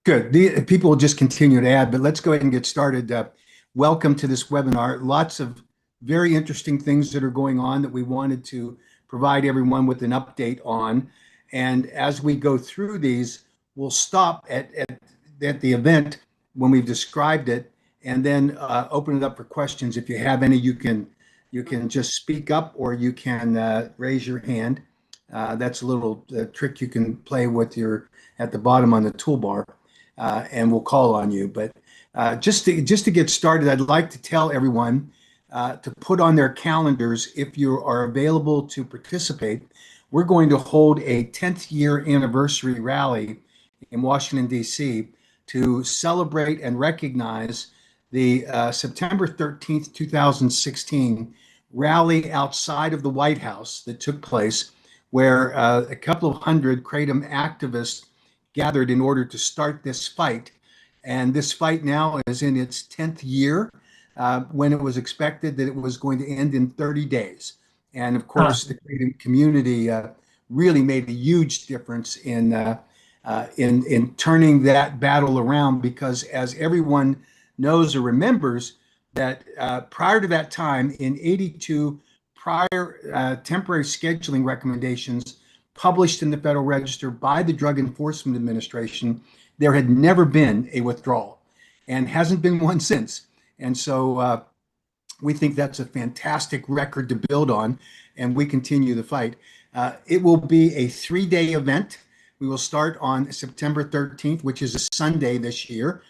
Good. People will just continue to add, but let's go ahead and get started. Welcome to this webinar. Lots of very interesting things that are going on that we wanted to provide everyone with an update on. And as we go through these, we'll stop at the event when we've described it, and then open it up for questions. If you have any, you can just speak up, or you can raise your hand. That's a little trick you can play with your at the bottom on the toolbar, and we'll call on you. But just to get started, I'd like to tell everyone to put on their calendars, if you are available to participate. We're going to hold a 10th year anniversary rally in Washington, D.C. to celebrate and recognize the September 13th, 2016 rally outside of the White House that took place, where a couple of hundred Kratom activists gathered in order to start this fight. And this fight now is in its 10th year, when it was expected that it was going to end in 30 days. And of course, the Kratom community really made a huge difference in turning that battle around, because as everyone knows or remembers, that prior to that time, in 82 prior temporary scheduling recommendations published in the Federal Register by the Drug Enforcement Administration, there had never been a withdrawal, and hasn't been one since. And so we think that's a fantastic record to build on, and we continue the fight. It will be a 3-day event. We will start on September 13th, which is a Sunday this year.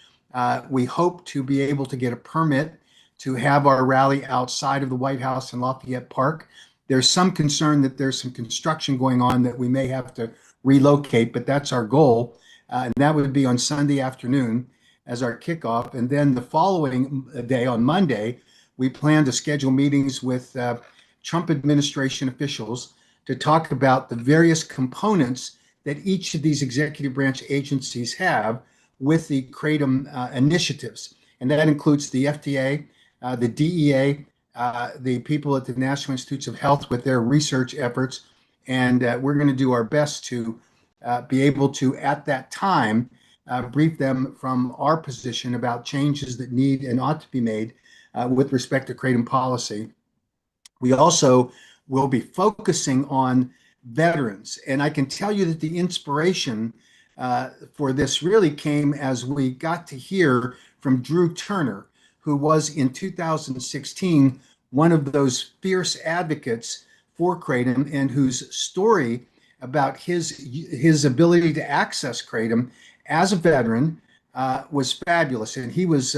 We hope to be able to get a permit to have our rally outside of the White House in Lafayette Park. There's some concern that there's some construction going on that we may have to relocate, but that's our goal. And that would be on Sunday afternoon as our kickoff. And then the following day, on Monday, we plan to schedule meetings with Trump administration officials to talk about the various components that each of these executive branch agencies have with the Kratom initiatives. And that includes the FDA, the DEA, the people at the National Institutes of Health with their research efforts. And we're going to do our best to be able to, at that time, brief them from our position about changes that need and ought to be made with respect to Kratom policy. We also will be focusing on veterans. And I can tell you that the inspiration for this really came as we got to hear from Drew Turner, who was in 2016 one of those fierce advocates for Kratom, and whose story about his ability to access Kratom as a veteran was fabulous. And he was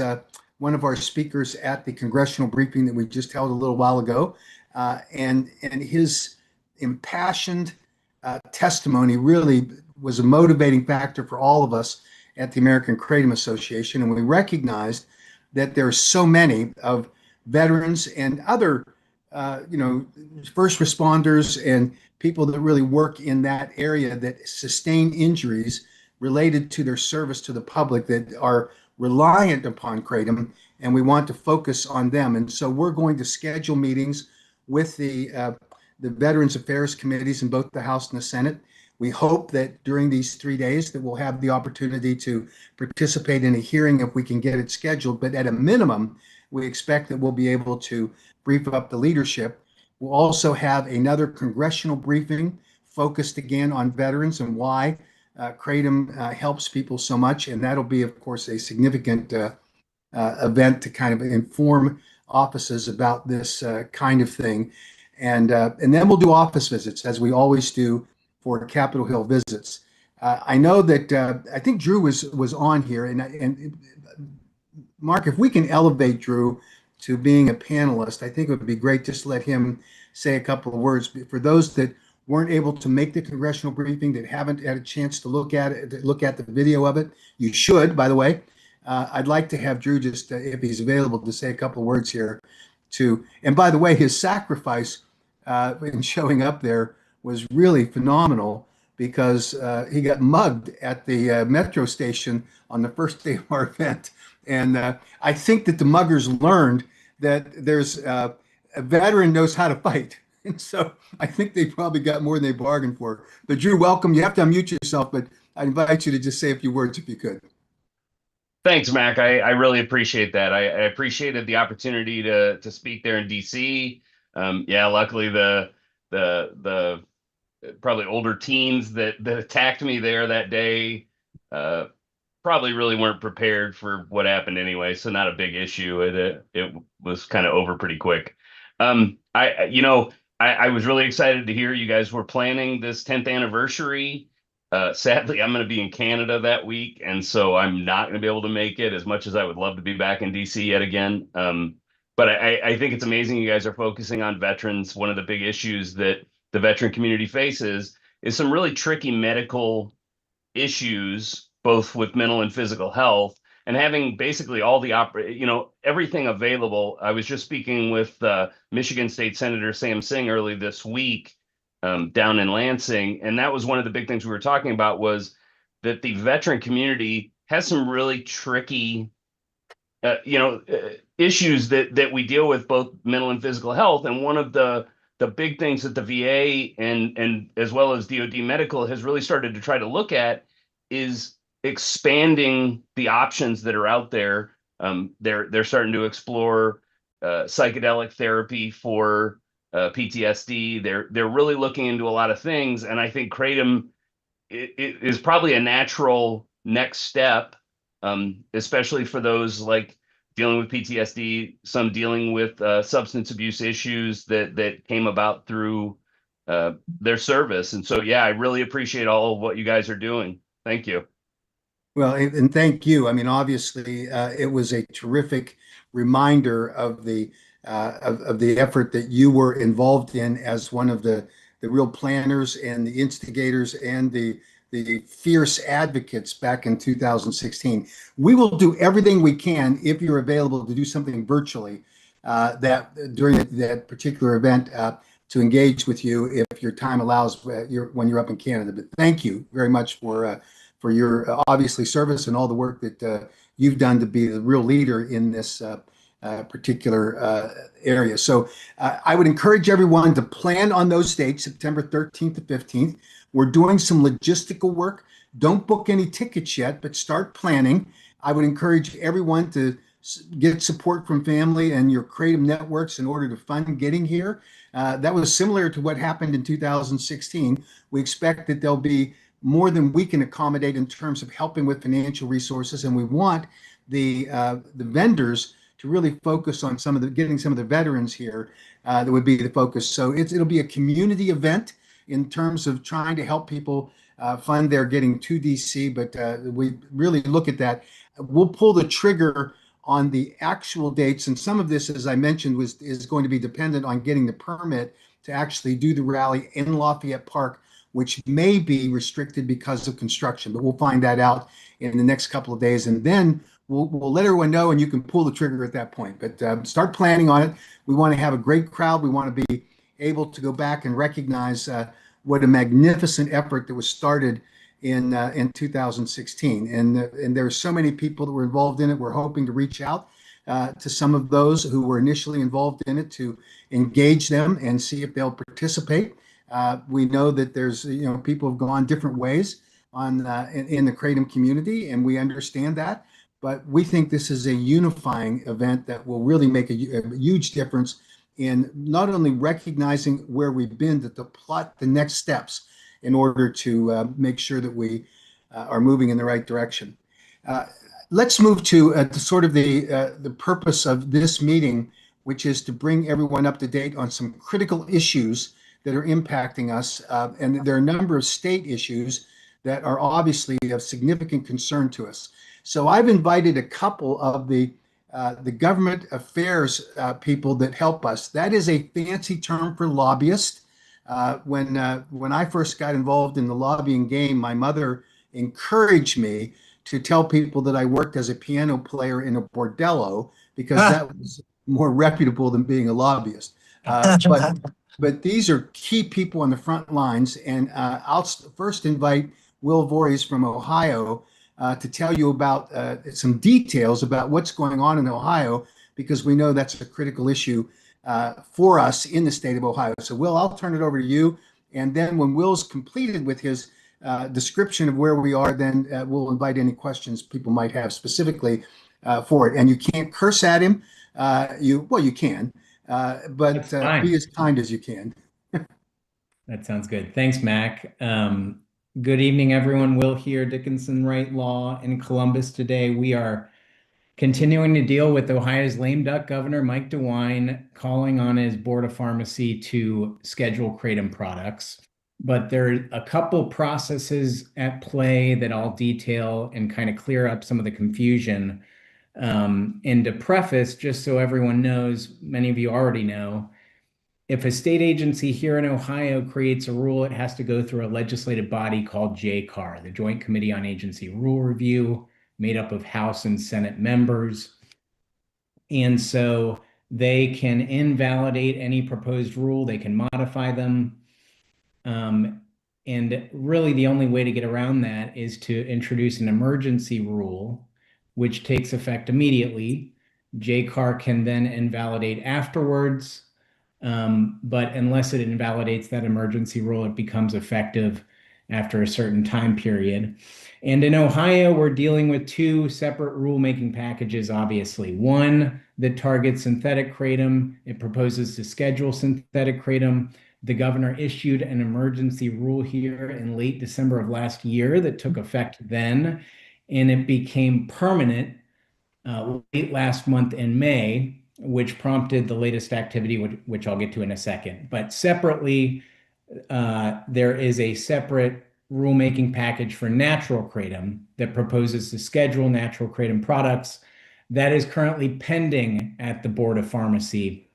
one of our speakers at the congressional briefing that we just held a little while ago. And his impassioned testimony really was a motivating factor for all of us at the American Kratom Association. And we recognized that there are so many of veterans and other, first responders and people that really work in that area that sustain injuries related to their service to the public that are reliant upon Kratom, and we want to focus on them. And so we're going to schedule meetings with the Veterans Affairs Committees in both the House and the Senate. We hope that during these 3 days that we'll have the opportunity to participate in a hearing if we can get it scheduled. But at a minimum, we expect that we'll be able to brief up the leadership. We'll also have another congressional briefing focused again on veterans and why Kratom helps people so much. And that'll be, of course, a significant event to kind of inform offices about this kind of thing. And then we'll do office visits, as we always do for Capitol Hill visits. I know that I think Drew was on here, and Mark, if we can elevate Drew to being a panelist, I think it would be great just to let him say a couple of words. For those that weren't able to make the congressional briefing, that haven't had a chance to look at it, look at the video of it, you should, by the way. I'd like to have Drew just, if he's available, to say a couple of words here too. And by the way, his sacrifice in showing up there was really phenomenal, because he got mugged at the metro station on the first day of our event. And I think that the muggers learned that there's a veteran knows how to fight. And so I think they probably got more than they bargained for. But Drew, welcome. You have to unmute yourself, but I invite you to just say a few words if you could. Thanks, Mac. I really appreciate that. I appreciated the opportunity to speak there in DC. Yeah, luckily the probably older teens that attacked me there that day uh, probably really weren't prepared for what happened anyway, so not a big issue. It was kind of over pretty quick. I was really excited to hear you guys were planning this 10th anniversary. Sadly, I'm going to be in Canada that week, and so I'm not going to be able to make it as much as I would love to be back in DC yet again. But I think it's amazing you guys are focusing on veterans. One of the big issues that the veteran community faces is some really tricky medical issues, both with mental and physical health, and having basically all the everything available. I was just speaking with Michigan State Senator Sam Singh early this week down in Lansing, and that was one of the big things we were talking about was that the veteran community has some really tricky issues that we deal with, both mental and physical health. And one of the big things that the VA and as well as DoD Medical has really started to try to look at is expanding the options that are out there. They're starting to explore psychedelic therapy for PTSD. They're really looking into a lot of things, and I think kratom it is probably a natural next step, especially for those like dealing with PTSD, some dealing with substance abuse issues that came about through their service. And so, yeah, I really appreciate all of what you guys are doing. Thank you. Well, and thank you. I mean, obviously, it was a terrific reminder of the effort that you were involved in as one of the real planners and the instigators and the fierce advocates back in 2016. We will do everything we can if you're available to do something virtually that during that particular event to engage with you if your time allows when you're up in Canada. But thank you very much for your obviously service and all the work that you've done to be the real leader in this particular area. So I would encourage everyone to plan on those dates, September 13th to 15th. We're doing some logistical work. Don't book any tickets yet, but start planning. I would encourage everyone to get support from family and your creative networks in order to fund getting here. That was similar to what happened in 2016. We expect that there'll be more than we can accommodate in terms of helping with financial resources, and we want the vendors to really focus on getting some of the veterans here. That would be the focus. So it'll be a community event in terms of trying to help people fund their getting to DC, but we really look at that. We'll pull the trigger on the actual dates, and some of this, as I mentioned, is going to be dependent on getting the permit to actually do the rally in Lafayette Park, which may be restricted because of construction, but we'll find that out in the next couple of days, and then we'll let everyone know, and you can pull the trigger at that point. But start planning on it. We want to have a great crowd. We want to be able to go back and recognize what a magnificent effort that was started in 2016. And there are so many people that were involved in it. We're hoping to reach out to some of those who were initially involved in it to engage them and see if they'll participate. We know that there's people have gone different ways in the kratom community, and we understand that. But we think this is a unifying event that will really make a huge difference in not only recognizing where we've been, but to plot the next steps in order to make sure that we are moving in the right direction. Uh, let's move to sort of the purpose of this meeting, which is to bring everyone up to date on some critical issues that are impacting us. And there are a number of state issues that are obviously of significant concern to us. So I've invited a couple of the government affairs people that help us. That is a fancy term for lobbyist. When I first got involved in the lobbying game, my mother encouraged me to tell people that I worked as a piano player in a bordello because that was more reputable than being a lobbyist. But these are key people on the front lines, and I'll first invite Will Voorhees from Ohio to tell you about some details about what's going on in Ohio, because we know that's a critical issue for us in the state of Ohio. So, Will, I'll turn it over to you. And then when Will's completed with his description of where we are, then we'll invite any questions people might have specifically for it. And you can't curse at him. You can, but That's fine. be as kind as you can. That sounds good. Thanks, Mac. Good evening, everyone. Will here, Dickinson Wright Law in Columbus today. We are continuing to deal with Ohio's lame duck governor, Mike DeWine, calling on his Board of Pharmacy to schedule kratom products. But there are a couple processes at play that I'll detail and kind of clear up some of the confusion. And to preface, just so everyone knows, many of you already know, if a state agency here in Ohio creates a rule, it has to go through a legislative body called JCAR, the Joint Committee on Agency Rule Review, made up of House and Senate members. And so they can invalidate any proposed rule, they can modify them. And really, the only way to get around that is to introduce an emergency rule, which takes effect immediately. JCAR can then invalidate afterwards. But unless it invalidates that emergency rule, it becomes effective after a certain time period. And in Ohio, we're dealing with two separate rulemaking packages, obviously. One that targets synthetic kratom. It proposes to schedule synthetic kratom. The governor issued an emergency rule here in late December of last year that took effect then, and it became permanent late last month in May, which prompted the latest activity, which I'll get to in a second. But separately, there is a separate rulemaking package for natural kratom that proposes to schedule natural kratom products that is currently pending at the Board of Pharmacy.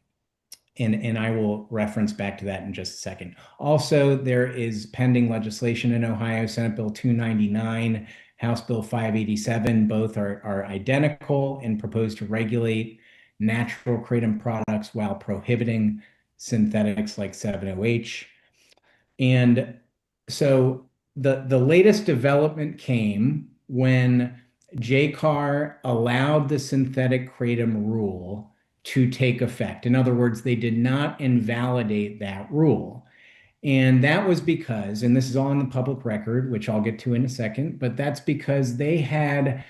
And I will reference back to that in just a second. Also, there is pending legislation in Ohio, Senate Bill 299, House Bill 587. Both are identical and propose to regulate natural kratom products while prohibiting synthetics like 7-OH. And so the latest development came when JCAR allowed the synthetic kratom rule to take effect. In other words, they did not invalidate that rule. And that was because, and this is all in the public record, which I'll get to in a second, but that's because they had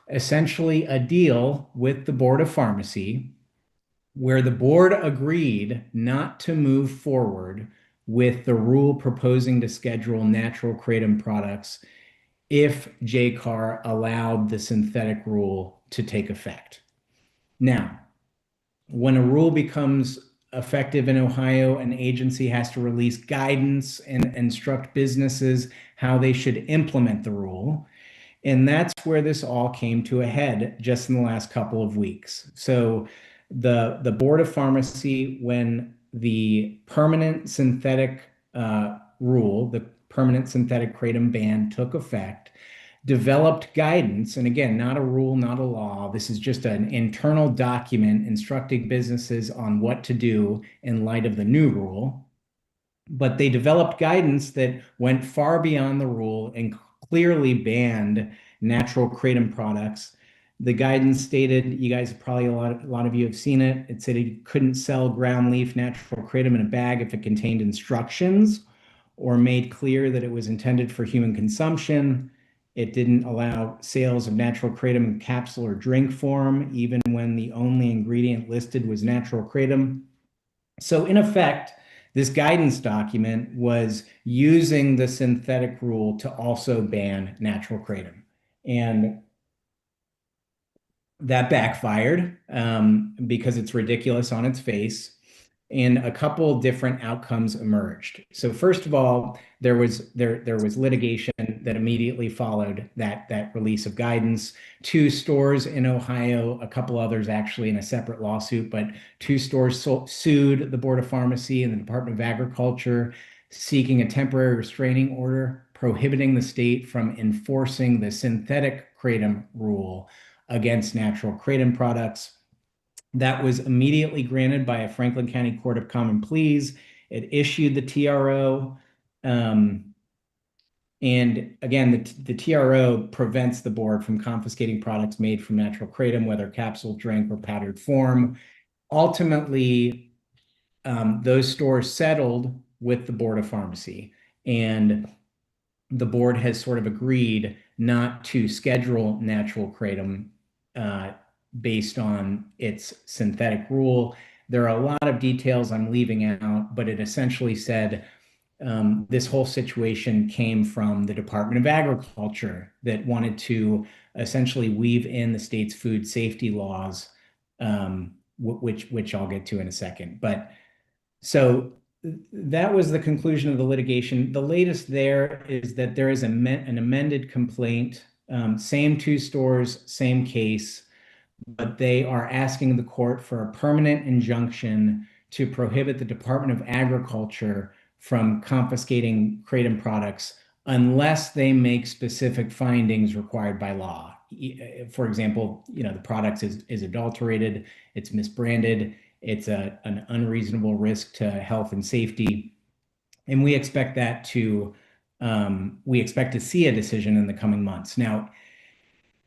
essentially a deal with the Board of Pharmacy where the board agreed not to move forward with the rule proposing to schedule natural kratom products if JCAR allowed the synthetic rule to take effect. Now, when a rule becomes effective in Ohio, an agency has to release guidance and instruct businesses how they should implement the rule. And that's where this all came to a head just in the last couple of weeks. So the Board of Pharmacy, when the permanent synthetic rule, the permanent synthetic kratom ban took effect, developed guidance, and again, not a rule, not a law. This is just an internal document instructing businesses on what to do in light of the new rule. But they developed guidance that went far beyond the rule and clearly banned natural kratom products. The guidance stated, you guys probably, a lot of you have seen it. It said you couldn't sell ground leaf natural kratom in a bag if it contained instructions or made clear that it was intended for human consumption. It didn't allow sales of natural kratom in capsule or drink form, even when the only ingredient listed was natural kratom. So in effect, this guidance document was using the synthetic rule to also ban natural kratom. And that backfired because it's ridiculous on its face. And a couple different outcomes emerged. So first of all, there was litigation that immediately followed that release of guidance. Two stores in Ohio, a couple others actually in a separate lawsuit, but two stores sued the Board of Pharmacy and the Department of Agriculture, seeking a temporary restraining order prohibiting the state from enforcing the synthetic kratom rule against natural kratom products. That was immediately granted by a Franklin County Court of Common Pleas. It issued the TRO. And again, the TRO prevents the board from confiscating products made from natural kratom, whether capsule, drink, or powdered form. Ultimately, those stores settled with the Board of Pharmacy. And the board has sort of agreed not to schedule natural kratom based on its synthetic rule. There are a lot of details I'm leaving out, but it essentially said this whole situation came from the Department of Agriculture that wanted to essentially weave in the state's food safety laws, which I'll get to in a second. But so that was the conclusion of the litigation. The latest there is that there is an amended complaint, same two stores, same case, but they are asking the court for a permanent injunction to prohibit the Department of Agriculture from confiscating kratom products unless they make specific findings required by law. For example, the product is adulterated, it's misbranded, it's an unreasonable risk to health and safety, and we expect to see a decision in the coming months. Now,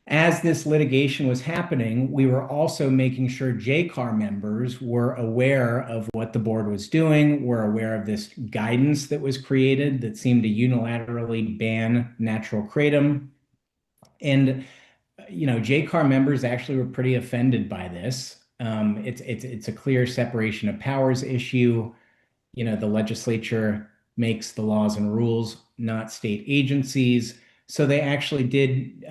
as this litigation was happening, we were also making sure JCAR members were aware of what the board was doing, were aware of this guidance that was created that seemed to unilaterally ban natural kratom. And, JCAR members actually were pretty offended by this. It's a clear separation of powers issue. The legislature makes the laws and rules, not state agencies. So they actually did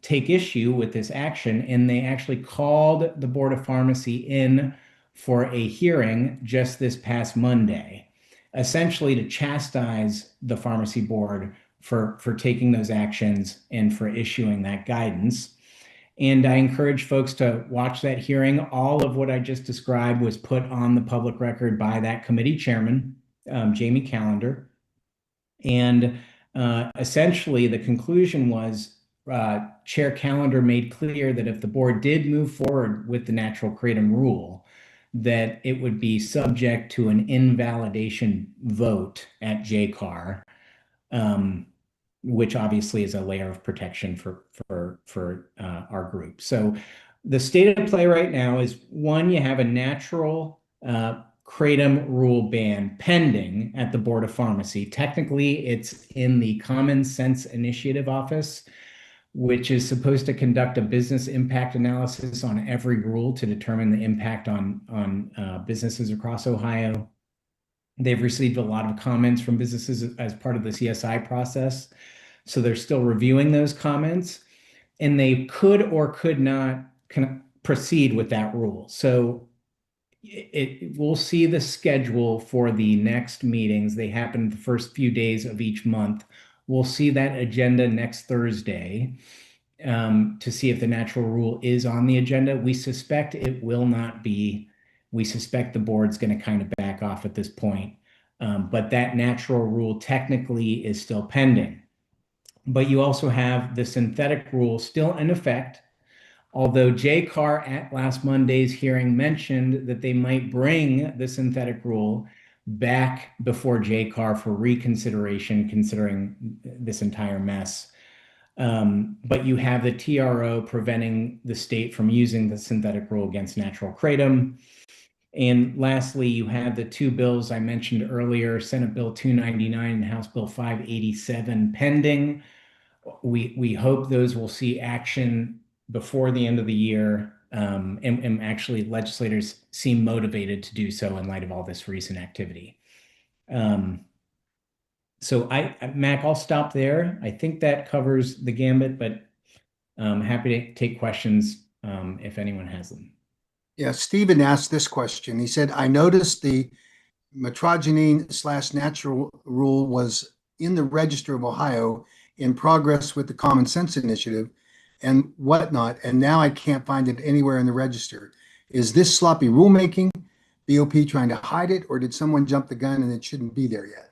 take issue with this action, and they actually called the Board of Pharmacy in for a hearing just this past Monday, essentially to chastise the pharmacy board for taking those actions and for issuing that guidance. And I encourage folks to watch that hearing. All of what I just described was put on the public record by that committee chairman, Jamie Callender. And essentially, the conclusion was Chair Callender made clear that if the board did move forward with the natural kratom rule, that it would be subject to an invalidation vote at JCAR, which obviously is a layer of protection for our group. So the state of play right now is, one, you have a natural kratom rule ban pending at the Board of Pharmacy. Technically, it's in the Common Sense Initiative Office, which is supposed to conduct a business impact analysis on every rule to determine the impact on businesses across Ohio. They've received a lot of comments from businesses as part of the CSI process, so they're still reviewing those comments, and they could or could not proceed with that rule. So we'll see the schedule for the next meetings. They happen the first few days of each month. We'll see that agenda next Thursday to see if the natural rule is on the agenda. We suspect it will not be. We suspect the board's going to kind of back off at this point. But that natural rule technically is still pending. But you also have the synthetic rule still in effect, although JCAR at last Monday's hearing mentioned that they might bring the synthetic rule back before JCAR for reconsideration, considering this entire mess. But you have the TRO preventing the state from using the synthetic rule against natural kratom. And lastly, you have the two bills I mentioned earlier, Senate Bill 299 and House Bill 587 pending. We hope those will see action before the end of the year. And actually legislators seem motivated to do so in light of all this recent activity. So Mac, I'll stop there. I think that covers the gambit, but I'm happy to take questions if anyone has them. Yeah, Stephen asked this question. He said, I noticed the metrogenine/natural rule was in the Register of Ohio in progress with the Common Sense Initiative and whatnot, and now I can't find it anywhere in the register. Is this sloppy rulemaking, BOP trying to hide it, or did someone jump the gun and it shouldn't be there yet?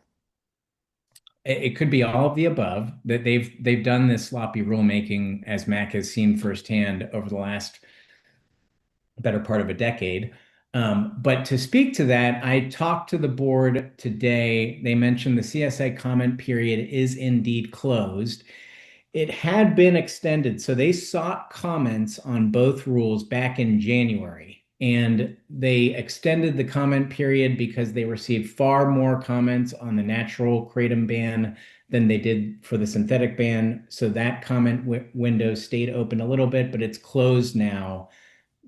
It could be all of the above. That they've done this sloppy rulemaking, as Mac has seen firsthand over the last better part of a decade. But to speak to that, I talked to the board today. They mentioned the CSA comment period is indeed closed. It had been extended, so they sought comments on both rules back in January. and they extended the comment period because they received far more comments on the natural kratom ban than they did for the synthetic ban. So that comment window stayed open a little bit, but it's closed now.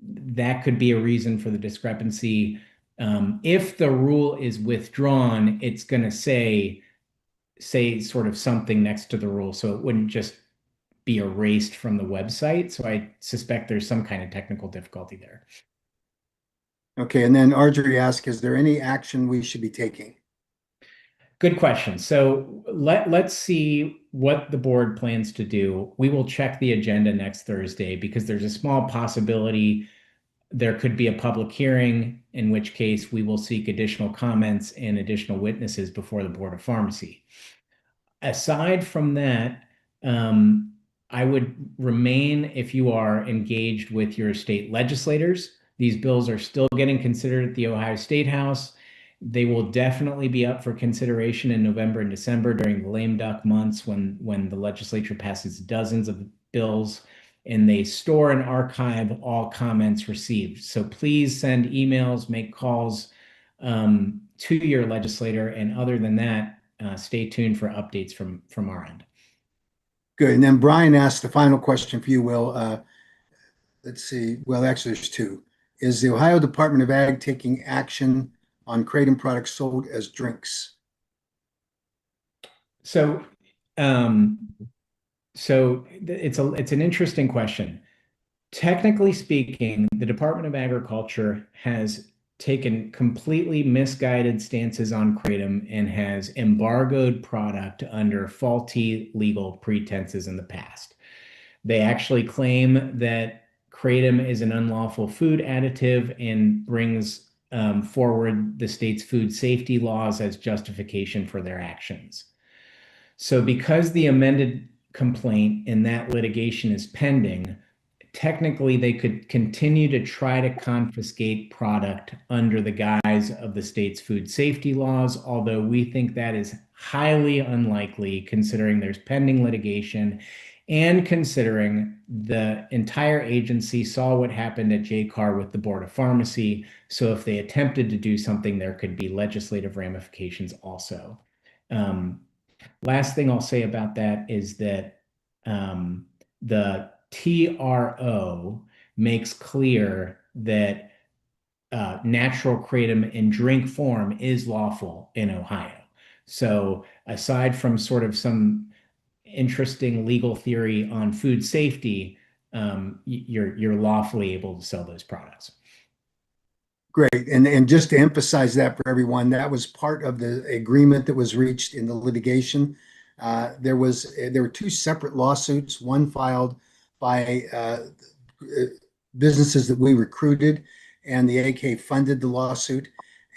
That could be a reason for the discrepancy. If the rule is withdrawn, it's going to say sort of something next to the rule, so it wouldn't just be erased from the website. So I suspect there's some kind of technical difficulty there. Okay, and then Archery asked, is there any action we should be taking? Good question. So let's see what the board plans to do. We will check the agenda next Thursday because there's a small possibility there could be a public hearing, in which case we will seek additional comments and additional witnesses before the Board of Pharmacy. Aside from that, I would remain, if you are engaged with your state legislators. These bills are still getting considered at the Ohio State House. They will definitely be up for consideration in November and December during the lame duck months when the legislature passes dozens of bills and they store and archive all comments received. So please send emails, make calls to your legislator. And other than that, stay tuned for updates from our end. Good. And then Brian asked the final question for you, Will. Let's see. Well, actually, there's two. Is the Ohio Department of Ag taking action on kratom products sold as drinks? So, it's an interesting question. Technically speaking, the Department of Agriculture has taken completely misguided stances on kratom and has embargoed product under faulty legal pretenses in the past. They actually claim that kratom is an unlawful food additive and brings forward the state's food safety laws as justification for their actions. So, because the amended complaint in that litigation is pending, technically they could continue to try to confiscate product under the guise of the state's food safety laws, although we think that is highly unlikely considering there's pending litigation and considering the entire agency saw what happened at JCAR with the Board of Pharmacy. So if they attempted to do something, there could be legislative ramifications also. Last thing I'll say about that is that the TRO makes clear that natural kratom in drink form is lawful in Ohio. So aside from sort of some interesting legal theory on food safety, you're lawfully able to sell those products. Great. And just to emphasize that for everyone, that was part of the agreement that was reached in the litigation. There were two separate lawsuits, one filed by businesses that we recruited, and the AK funded the lawsuit.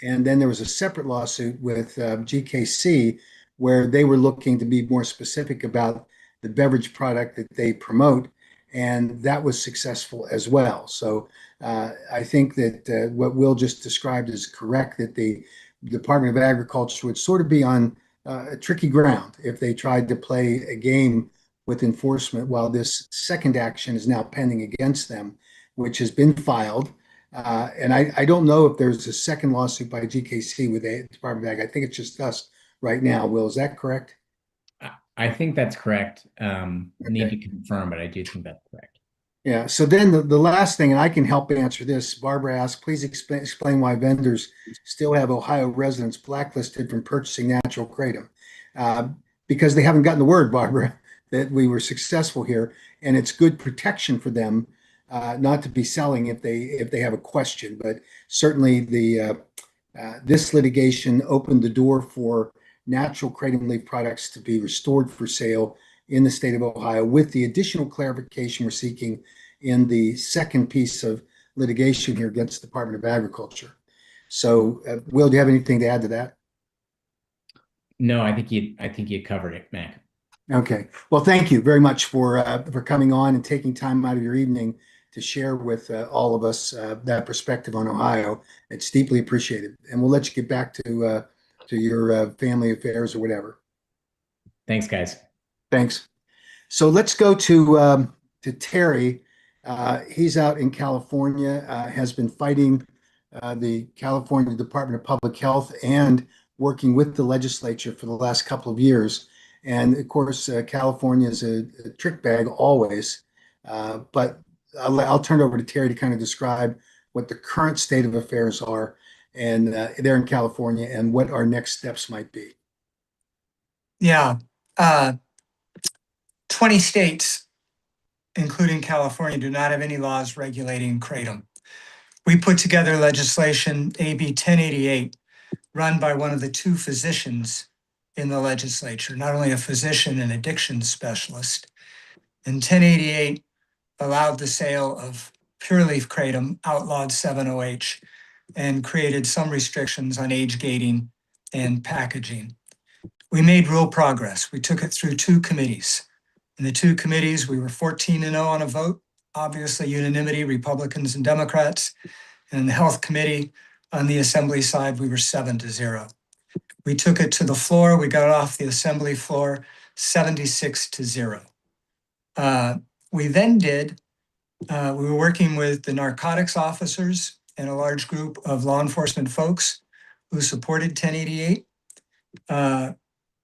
And then there was a separate lawsuit with GKC where they were looking to be more specific about the beverage product that they promote, and that was successful as well. So I think that what Will just described is correct, that the Department of Agriculture would sort of be on a tricky ground if they tried to play a game with enforcement while this second action is now pending against them, which has been filed. And I don't know if there's a second lawsuit by GKC with the Department of Ag. I think it's just us right now. Will, is that correct? I think that's correct. Need to confirm, but I do think that's correct. Yeah. So then the last thing, and I can help answer this, Barbara asked, please explain why vendors still have Ohio residents blacklisted from purchasing natural kratom. Because they haven't gotten the word, Barbara, that we were successful here, and it's good protection for them not to be selling if they have a question. But certainly this litigation opened the door for natural kratom leaf products to be restored for sale in the state of Ohio, with the additional clarification we're seeking in the second piece of litigation here against the Department of Agriculture. So, Will, do you have anything to add to that? No, I think you covered it, Mac. Okay. Well, thank you very much for coming on and taking time out of your evening to share with all of us that perspective on Ohio. It's deeply appreciated, and we'll let you get back to your family affairs or whatever. Thanks, guys. Thanks. So let's go to Terry. He's out in California, has been fighting the California Department of Public Health and working with the legislature for the last couple of years. And of course, California is a trick bag always. But I'll turn it over to Terry to kind of describe what the current state of affairs are and there in California and what our next steps might be. Yeah. 20 states, including California, do not have any laws regulating kratom. We put together legislation, AB 1088, run by one of the two physicians in the legislature, not only a physician and addiction specialist. And 1088 allowed the sale of pure leaf kratom, outlawed 7-OH, and created some restrictions on age gating and packaging. We made real progress. We took it through two committees. In the two committees, we were 14-0 on a vote, obviously unanimity, Republicans and Democrats. And in the Health Committee, on the Assembly side, we were 7-0. We took it to the floor. We got off the Assembly floor 76-0. We then we were working with the narcotics officers and a large group of law enforcement folks who supported 1088.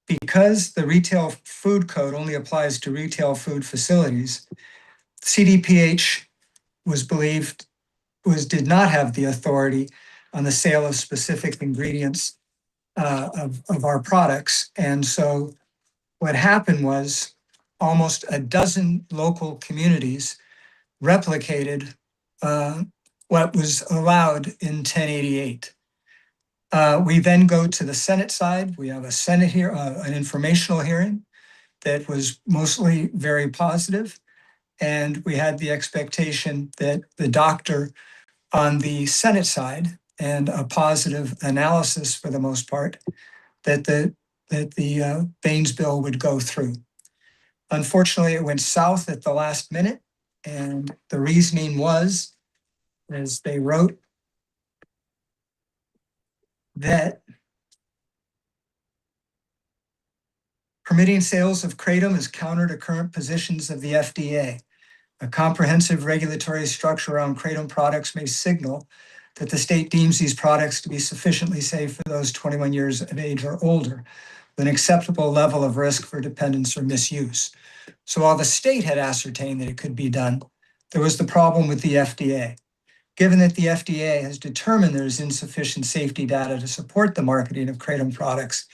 Because the retail food code only applies to retail food facilities, CDPH did not have the authority on the sale of specific ingredients of our products. And so what happened was almost a dozen local communities replicated what was allowed in 1088. We then go to the Senate side. We have a Senate here, an informational hearing that was mostly very positive. And we had the expectation that the doctor on the Senate side and a positive analysis for the most part, that the Baines bill would go through. Unfortunately, it went south at the last minute. And the reasoning was, as they wrote, that permitting sales of kratom is counter to current positions of the FDA. A comprehensive regulatory structure around kratom products may signal that the state deems these products to be sufficiently safe for those 21 years of age or older, with an acceptable level of risk for dependence or misuse. So while the state had ascertained that it could be done, there was the problem with the FDA. Given that the FDA has determined there is insufficient safety data to support the marketing of kratom products,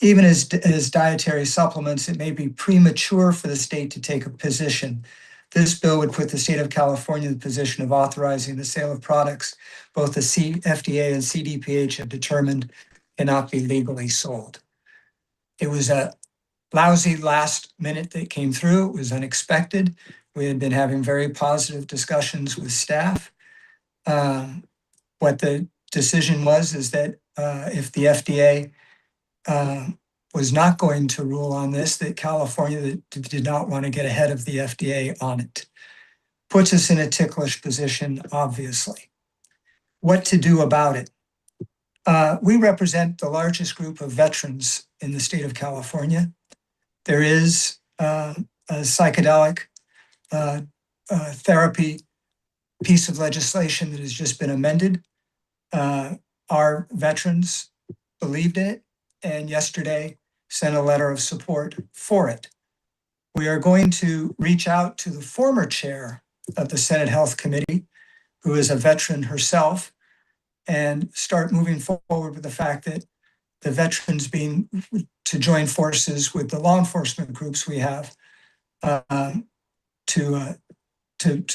even as dietary supplements, it may be premature for the state to take a position. This bill would put the state of California in the position of authorizing the sale of products both the FDA and CDPH have determined cannot be legally sold. It was a lousy last minute that came through. It was unexpected. We had been having very positive discussions with staff. What the decision was is that if the FDA was not going to rule on this, that California did not want to get ahead of the FDA on it. Puts us in a ticklish position, obviously. What to do about it? We represent the largest group of veterans in the state of California. There is a psychedelic therapy piece of legislation that has just been amended. Our veterans believed in it and yesterday sent a letter of support for it. We are going to reach out to the former chair of the Senate Health Committee, who is a veteran herself, and start moving forward with the fact that the veterans being to join forces with the law enforcement groups we have to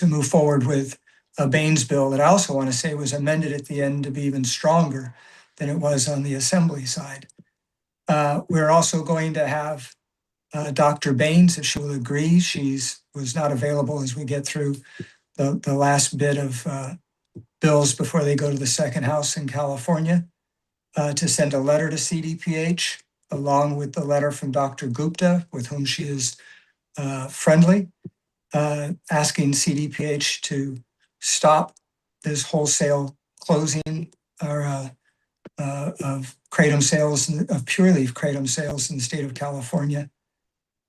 move forward with a Baines bill that I also want to say was amended at the end to be even stronger than it was on the Assembly side. We're also going to have Dr. Baines, if she will agree. Was not available as we get through the last bit of bills before they go to the second house in California, to send a letter to CDPH along with the letter from Dr. Gupta, with whom she is friendly, asking CDPH to stop this wholesale closing of kratom sales, of pure leaf kratom sales in the state of California,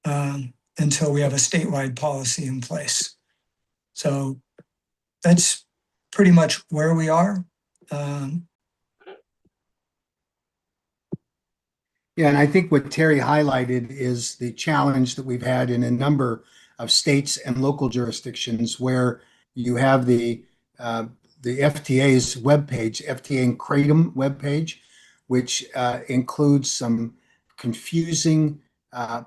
until we have a statewide policy in place. So that's pretty much where we are. Um, Yeah, and I think what Terry highlighted is the challenge that we've had in a number of states and local jurisdictions where you have uh, the FTA's webpage, FTA and Kratom webpage, which includes some confusing,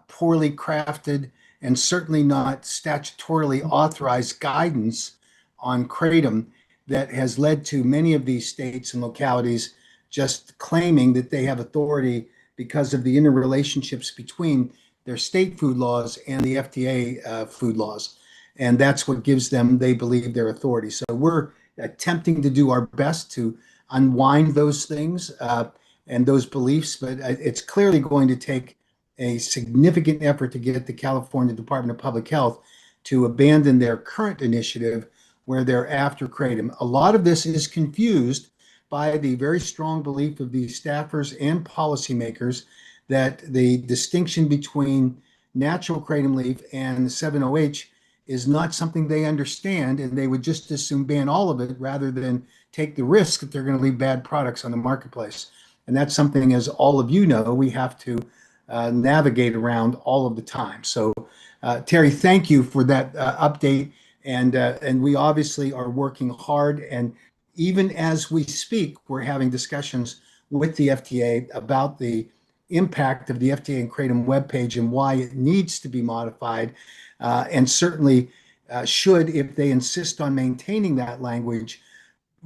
poorly crafted, and certainly not statutorily authorized guidance on Kratom that has led to many of these states and localities just claiming that they have authority because of the interrelationships between their state food laws and the FDA food laws. And that's what gives them, they believe, their authority. So we're attempting to do our best to unwind those things and those beliefs, but it's clearly going to take a significant effort to get the California Department of Public Health to abandon their current initiative where they're after kratom. A lot of this is confused by the very strong belief of the staffers and policymakers that the distinction between natural kratom leaf and the 7-OH is not something they understand, and they would just as soon ban all of it rather than take the risk that they're going to leave bad products on the marketplace. And that's something, as all of you know, we have to navigate around all of the time. So, Terry, thank you for that update. And we obviously are working hard. And even as we speak, we're having discussions with the FDA about the impact of the FDA and Kratom webpage and why it needs to be modified. And certainly should, if they insist on maintaining that language,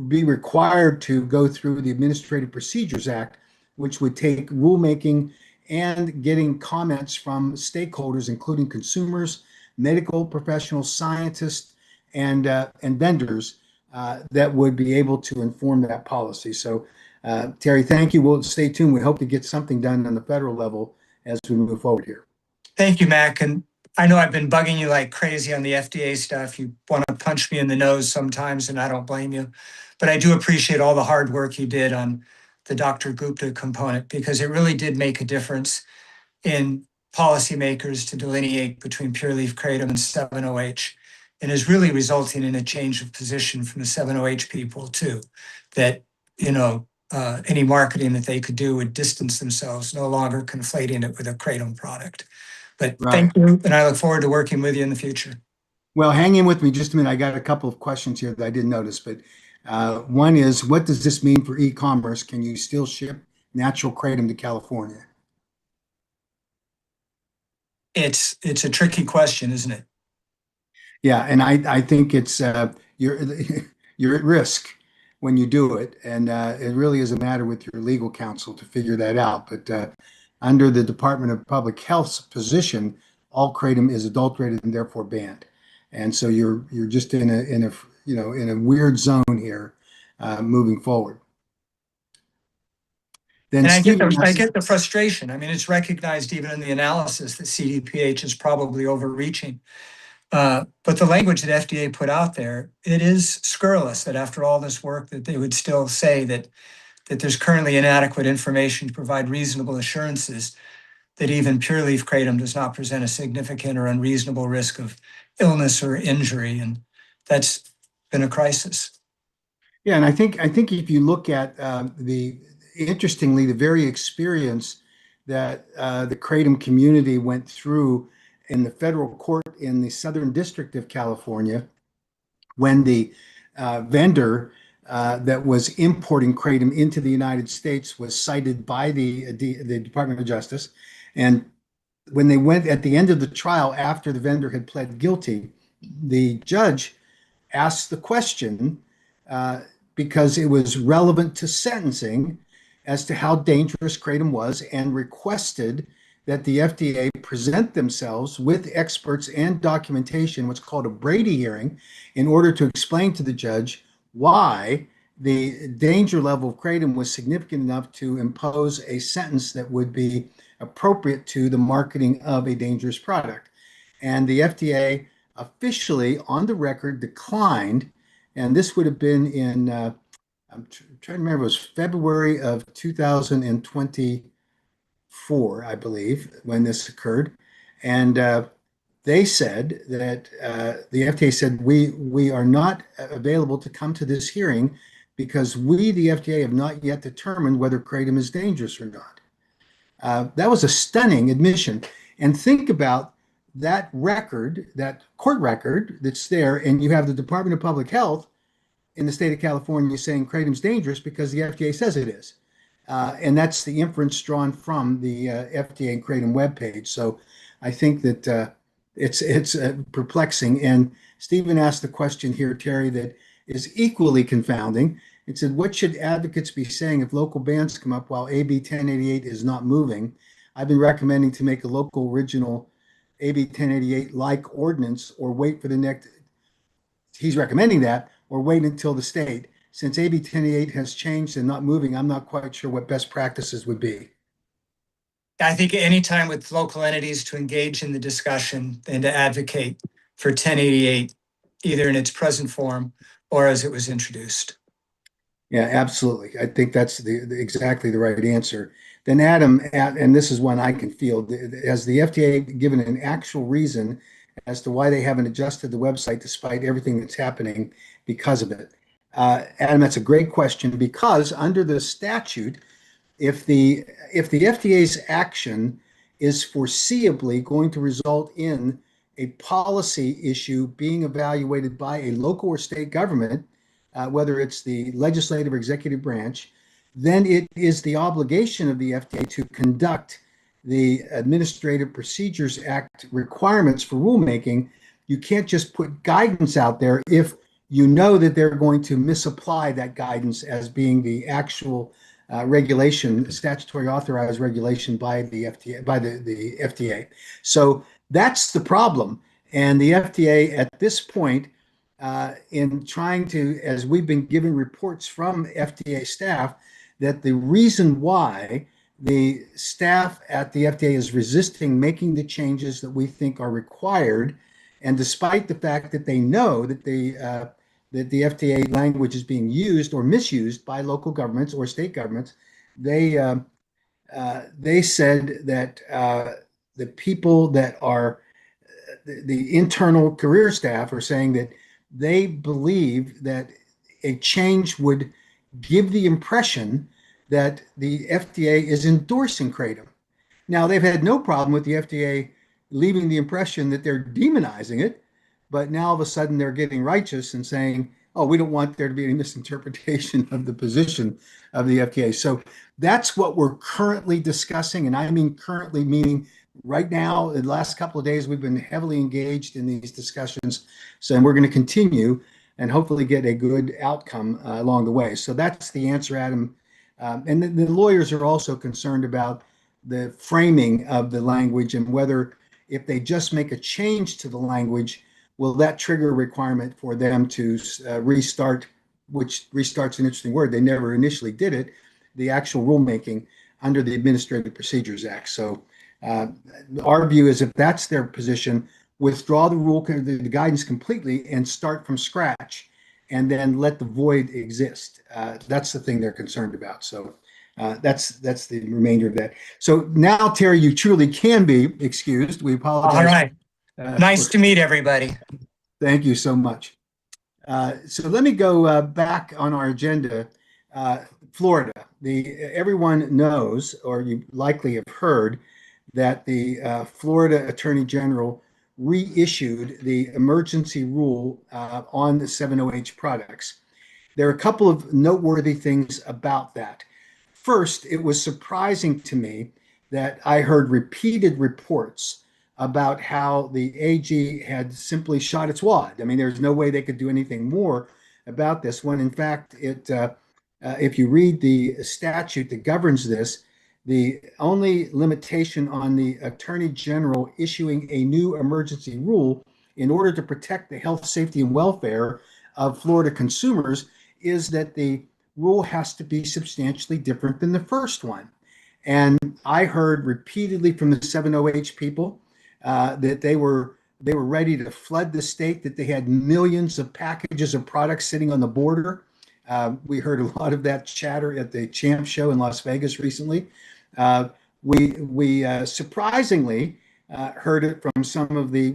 be required to go through the Administrative Procedures Act, which would take rulemaking and getting comments from stakeholders, including consumers, medical professionals, scientists, and vendors that would be able to inform that policy. So, Terry, thank you. We'll stay tuned. We hope to get something done on the federal level as we move forward here. Thank you, Mac. And I know I've been bugging you like crazy on the FDA stuff. You want to punch me in the nose sometimes, and I don't blame you. But I do appreciate all the hard work you did on the Dr. Gupta component, because it really did make a difference in policymakers to delineate between pure leaf kratom and 7-OH, and is really resulting in a change of position from the 7-OH people too, that, any marketing that they could do would distance themselves, no longer conflating it with a kratom product. But Right. thank you, and I look forward to working with you in the future. Well, hang in with me just a minute. I got a couple of questions here that I didn't notice, but one is, what does this mean for e-commerce? Can you still ship natural kratom to California? It's a tricky question, isn't it? Yeah, and I think it's you're you're at risk when you do it, and it really is a matter with your legal counsel to figure that out. But under the Department of Public Health's position, all kratom is adulterated and therefore banned. And so you're just in a weird zone here moving forward. Then And I Stephen get the frustration. I mean, it's recognized even in the analysis that CDPH is probably overreaching. But the language that FDA put out there, it is scurrilous that after all this work that they would still say that there's currently inadequate information to provide reasonable assurances that even pure leaf kratom does not present a significant or unreasonable risk of illness or injury. And that's been a crisis. Yeah, and I think if you look at interestingly, the very experience that the kratom community went through in the federal court in the Southern District of California, when the vendor that was importing kratom into the United States was cited by the Department of Justice, and when they went at the end of the trial after the vendor had pled guilty, the judge asked the question uh, because it was relevant to sentencing as to how dangerous kratom was, and requested that the FDA present themselves with experts and documentation, what's called a Brady hearing, in order to explain to the judge why the danger level of kratom was significant enough to impose a sentence that would be appropriate to the marketing of a dangerous product. And the FDA officially, on the record, declined. And this would have been in, trying to remember, it was February of 2024, I believe, when this occurred. And they said that the FDA said we are not available to come to this hearing because we, the FDA, have not yet determined whether kratom is dangerous or not. That was a stunning admission. And think about that record, that court record that's there, and you have the Department of Public Health in the state of California saying kratom's dangerous because the FDA says it is. And that's the inference drawn from the FDA and kratom webpage. So I think that it's perplexing. And Stephen asked the question here, Terry, that is equally confounding. It said, what should advocates be saying if local bans come up while AB 1088 is not moving? I've been recommending to make a local original AB 1088 like ordinance or wait for the next, he's recommending that, or wait until the state. Since AB 1088 has changed and not moving, I'm not quite sure what best practices would be. I think any time with local entities to engage in the discussion and to advocate for 1088, either in its present form or as it was introduced. Yeah, absolutely. I think that's exactly the right answer. Then Adam, and this is one I can field, has the FDA given an actual reason as to why they haven't adjusted the website despite everything that's happening because of it? Adam, that's a great question because under the statute, if the FDA's action is foreseeably going to result in a policy issue being evaluated by a local or state government, whether it's the legislative or executive branch, then it is the obligation of the FDA to conduct the Administrative Procedures Act requirements for rulemaking. You can't just put guidance out there if you know that they're going to misapply that guidance as being the actual regulation, statutory authorized regulation by the FDA, by the FDA. So that's the problem. And the FDA at this point, in trying to, as we've been given reports from FDA staff, that the reason why the staff at the FDA is resisting making the changes that we think are required, and despite the fact that they know that the FDA language is being used or misused by local governments or state governments, they said that the people that are the internal career staff are saying that they believe that a change would give the impression that the FDA is endorsing kratom. Now, they've had no problem with the FDA leaving the impression that they're demonizing it, but now all of a sudden they're getting righteous and saying, oh, we don't want there to be any misinterpretation of the position of the FDA. So that's what we're currently discussing. And I mean currently meaning right now, in the last couple of days, we've been heavily engaged in these discussions. So and we're going to continue and hopefully get a good outcome along the way. So that's the answer, Adam. And the lawyers are also concerned about the framing of the language and whether if they just make a change to the language, will that trigger a requirement for them to restart, which restart's an interesting word. They never initially did it, the actual rulemaking under the Administrative Procedures Act. So our view is if that's their position, withdraw the guidance completely and start from scratch and then let the void exist. That's the thing they're concerned about. So that's the remainder of that. So now, Terry, you truly can be excused. We apologize. All right. Nice to meet everybody. Thank you so much. So let me go back on our agenda. Florida. Everyone knows, or you likely have heard, that the Florida Attorney General reissued the emergency rule on the 7-OH products. There are a couple of noteworthy things about that. First, it was surprising to me that I heard repeated reports about how the AG had simply shot its wad. I mean, there's no way they could do anything more about this when, in fact, if you read the statute that governs this, the only limitation on the Attorney General issuing a new emergency rule in order to protect the health, safety, and welfare of Florida consumers is that the rule has to be substantially different than the first one. And I heard repeatedly from the 7-OH people that they were ready to flood the state, that they had millions of packages of products sitting on the border. We heard a lot of that chatter at the Champ Show in Las Vegas recently. We surprisingly heard it from some of the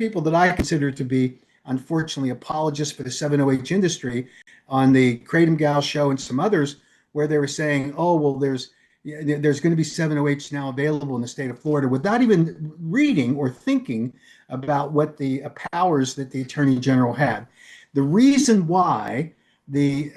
people that I consider to be, unfortunately, apologists for the 7-OH industry on the Kratom Gal show and some others, where they were saying, oh, well, there's going to be 7-OH now available in the state of Florida, without even reading or thinking about what the powers that the Attorney General had. The reason why the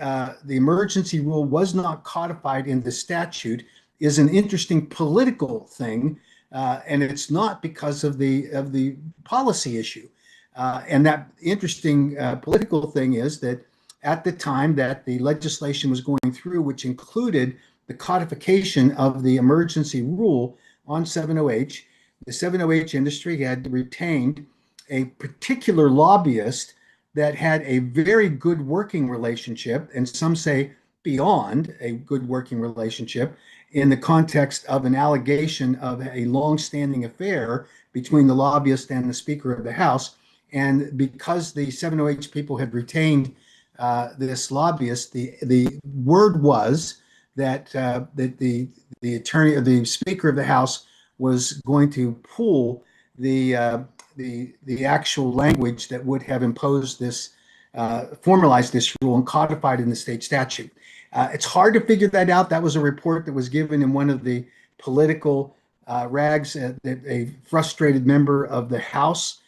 emergency rule was not codified in the statute is an interesting political thing, and it's not because of the policy issue. And that interesting political thing is that at the time that the legislation was going through, which included the codification of the emergency rule on 7-OH, the 7-OH industry had retained a particular lobbyist that had a very good working relationship, and some say beyond a good working relationship, in the context of an allegation of a long-standing affair between the lobbyist and the Speaker of the House. And because the 7-OH people had retained this lobbyist, the word was that the attorney or the Speaker of the House was going to pull the actual language that would have imposed this, formalized this rule and codified in the state statute. It's hard to figure that out. That was a report that was given in one of the political rags that a frustrated member of the House,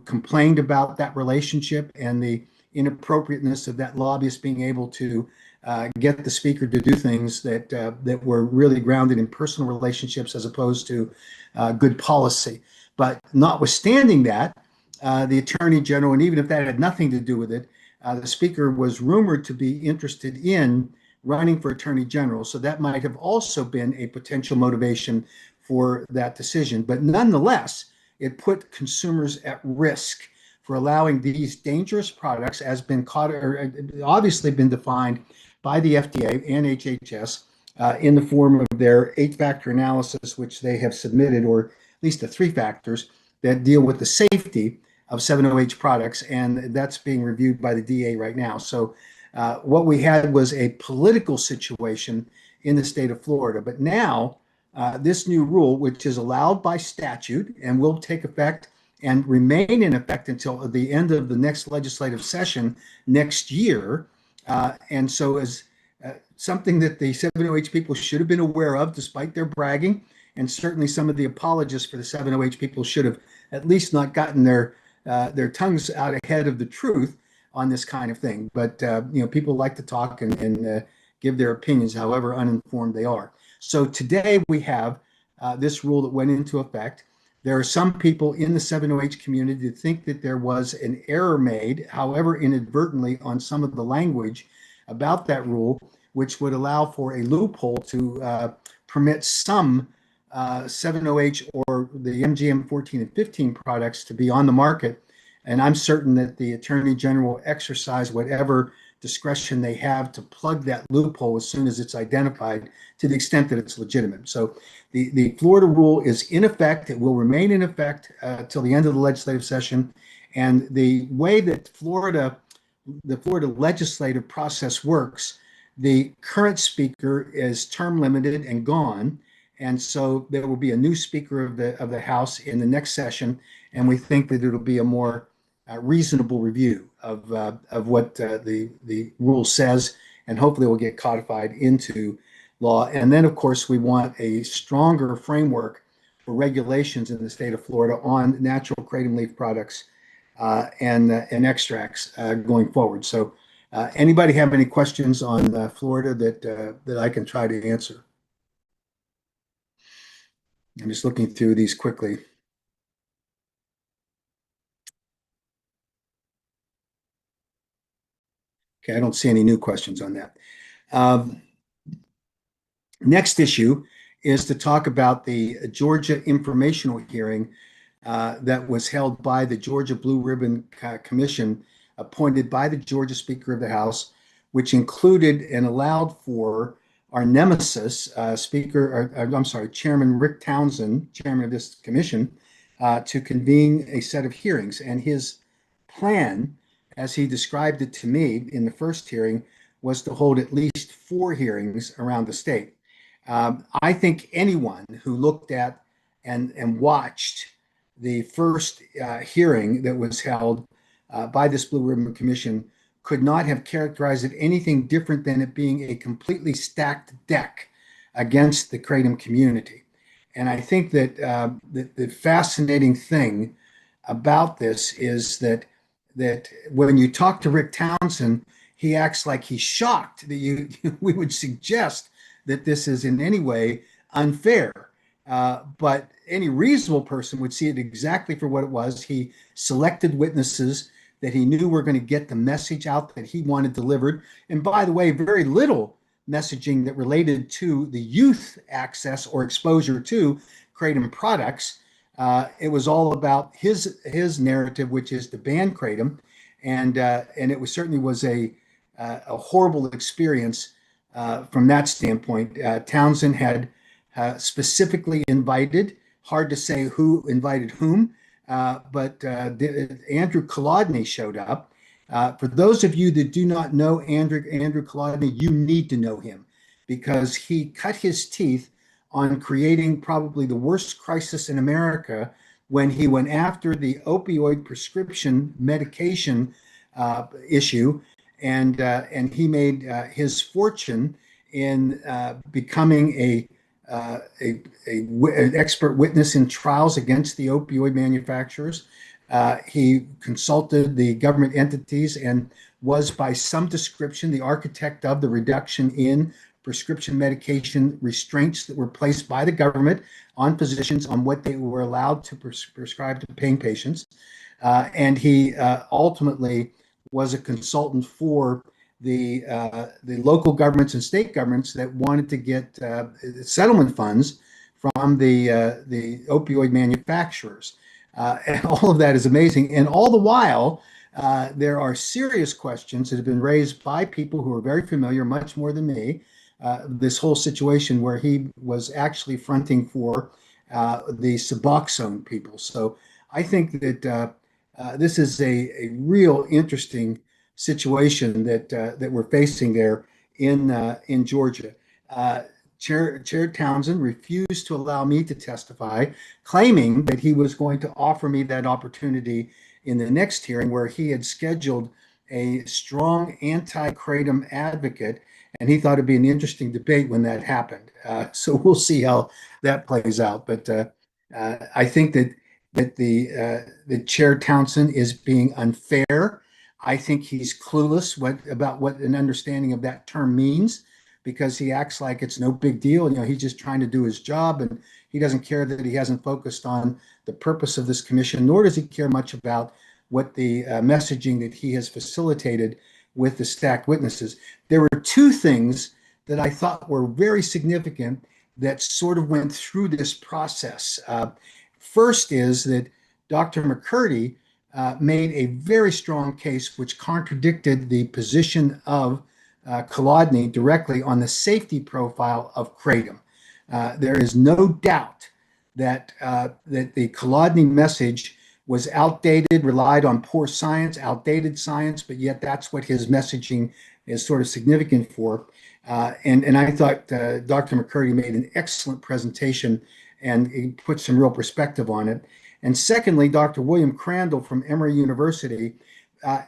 complained about that relationship and the inappropriateness of that lobbyist being able to get the Speaker to do things that were really grounded in personal relationships as opposed to good policy. But notwithstanding that, the Attorney General, and even if that had nothing to do with it, the Speaker was rumored to be interested in running for Attorney General. So that might have also been a potential motivation for that decision. But nonetheless, it put consumers at risk for allowing these dangerous products, as been caught or obviously been defined by the FDA and HHS in the form of their 8-factor analysis, which they have submitted, or at least the 3 factors that deal with the safety of 7-OH products, and that's being reviewed by the DA right now. So what we had was a political situation in the state of Florida. But now this new rule, which is allowed by statute and will take effect and remain in effect until the end of the next legislative session next year, and so is something that the 7-OH people should have been aware of, despite their bragging, and certainly some of the apologists for the 7-OH people should have at least not gotten their tongues out ahead of the truth on this kind of thing. But people like to talk and give their opinions, however uninformed they are. So today we have this rule that went into effect. There are some people in the 7-OH community that think that there was an error made, however inadvertently, on some of the language about that rule, which would allow for a loophole to permit some 7-OH or the MGM 14 and 15 products to be on the market. And I'm certain that the Attorney General will exercise whatever discretion they have to plug that loophole as soon as it's identified, to the extent that it's legitimate. So the Florida rule is in effect. It will remain in effect till the end of the legislative session. And the way that the Florida legislative process works, the current Speaker is term limited and gone. And so there will be a new Speaker of the House in the next session, and we think that it'll be a more reasonable review of what the rule says, and hopefully will get codified into law. And then, of course, we want a stronger framework for regulations in the state of Florida on natural kratom leaf products and extracts going forward. So, anybody have any questions on Florida that I can try to answer? I'm just looking through these quickly. Okay, I don't see any new questions on that. Next issue is to talk about the Georgia informational hearing that was held by the Georgia Blue Ribbon Commission, appointed by the Georgia Speaker of the House, which included and allowed for our nemesis, Chairman Rick Townsend, chairman of this commission, to convene a set of hearings. And his plan, as he described it to me in the first hearing, was to hold at least 4 hearings around the state. I think anyone who looked at and watched the first hearing that was held by this Blue Ribbon Commission could not have characterized it anything different than it being a completely stacked deck against the kratom community. And I think that the fascinating thing about this is that when you talk to Rick Townsend, he acts like he's shocked that we would suggest that this is in any way unfair. But any reasonable person would see it exactly for what it was. He selected witnesses that he knew were going to get the message out that he wanted delivered. And by the way, very little messaging that related to the youth access or exposure to kratom products. It was all about his narrative, which is to ban kratom, and it was certainly was a horrible experience from that standpoint. Townsend had specifically invited, hard to say who invited whom, but Andrew Kolodny showed up. For those of you that do not know Andrew Kolodny, you need to know him because he cut his teeth on creating probably the worst crisis in America when he went after the opioid prescription medication issue, and he made his fortune in becoming an expert witness in trials against the opioid manufacturers. He consulted the government entities and was, by some description, the architect of the reduction in prescription medication restraints that were placed by the government on physicians on what they were allowed to prescribe to paying patients. And he ultimately was a consultant for the local governments and state governments that wanted to get settlement funds from the opioid manufacturers. And all of that is amazing. And all the while, there are serious questions that have been raised by people who are very familiar, much more than me, this whole situation where he was actually fronting for the Suboxone people. So I think that this is a real interesting situation that we're facing there in Georgia. Chair Townsend refused to allow me to testify, claiming that he was going to offer me that opportunity in the next hearing, where he had scheduled a strong anti-kratom advocate, and he thought it'd be an interesting debate when that happened. So we'll see how that plays out. But I think that the Chair Townsend is being unfair. I think he's clueless about what an understanding of that term means, because he acts like it's no big deal. You know, he's just trying to do his job, and he doesn't care that he hasn't focused on the purpose of this commission, nor does he care much about what the messaging that he has facilitated with the stacked witnesses. There were two things that I thought were very significant that sort of went through this process. First is that Dr. McCurdy made a very strong case which contradicted the position of Kolodny directly on the safety profile of kratom. There is no doubt that the Kolodny message was outdated, relied on poor science, outdated science, but yet that's what his messaging is sort of significant for. And I thought Dr. McCurdy made an excellent presentation, and he put some real perspective on it. And secondly, Dr. William Crandall from Emory University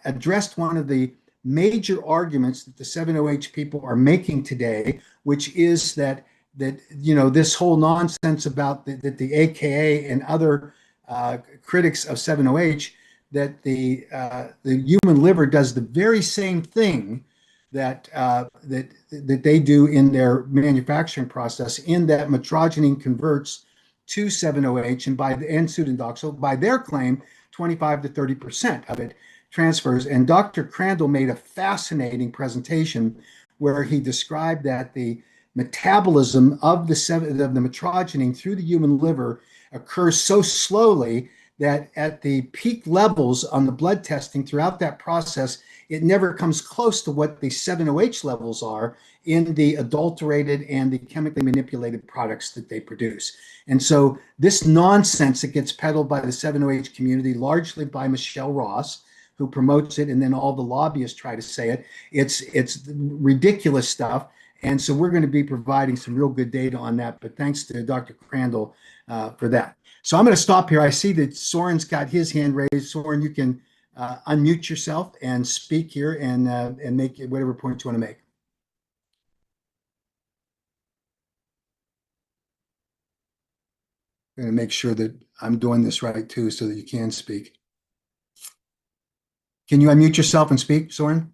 addressed one of the major arguments that the 7-OH people are making today, which is that this whole nonsense about that the AKA and other critics of 7-OH, that the human liver does the very same thing that they do in their manufacturing process, in that metrogeny converts to 7-OH and pseudodoxil. By their claim, 25 to 30% of it transfers. And Dr. Crandall made a fascinating presentation where he described that the metabolism of the metrogeny through the human liver occurs so slowly that at the peak levels on the blood testing throughout that process, it never comes close to what the 7-OH levels are in the adulterated and the chemically manipulated products that they produce. And so this nonsense that gets peddled by the 7-OH community, largely by Michelle Ross, who promotes it, and then all the lobbyists try to say it, it's ridiculous stuff. And so we're going to be providing some real good data on that. But thanks to Dr. Crandall for that. So I'm going to stop here. I see that Soren's got his hand raised. Soren, you can unmute yourself and speak here and make whatever point you want to make. I'm going to make sure that I'm doing this right too, so that you can speak. Can you unmute yourself and speak, Soren?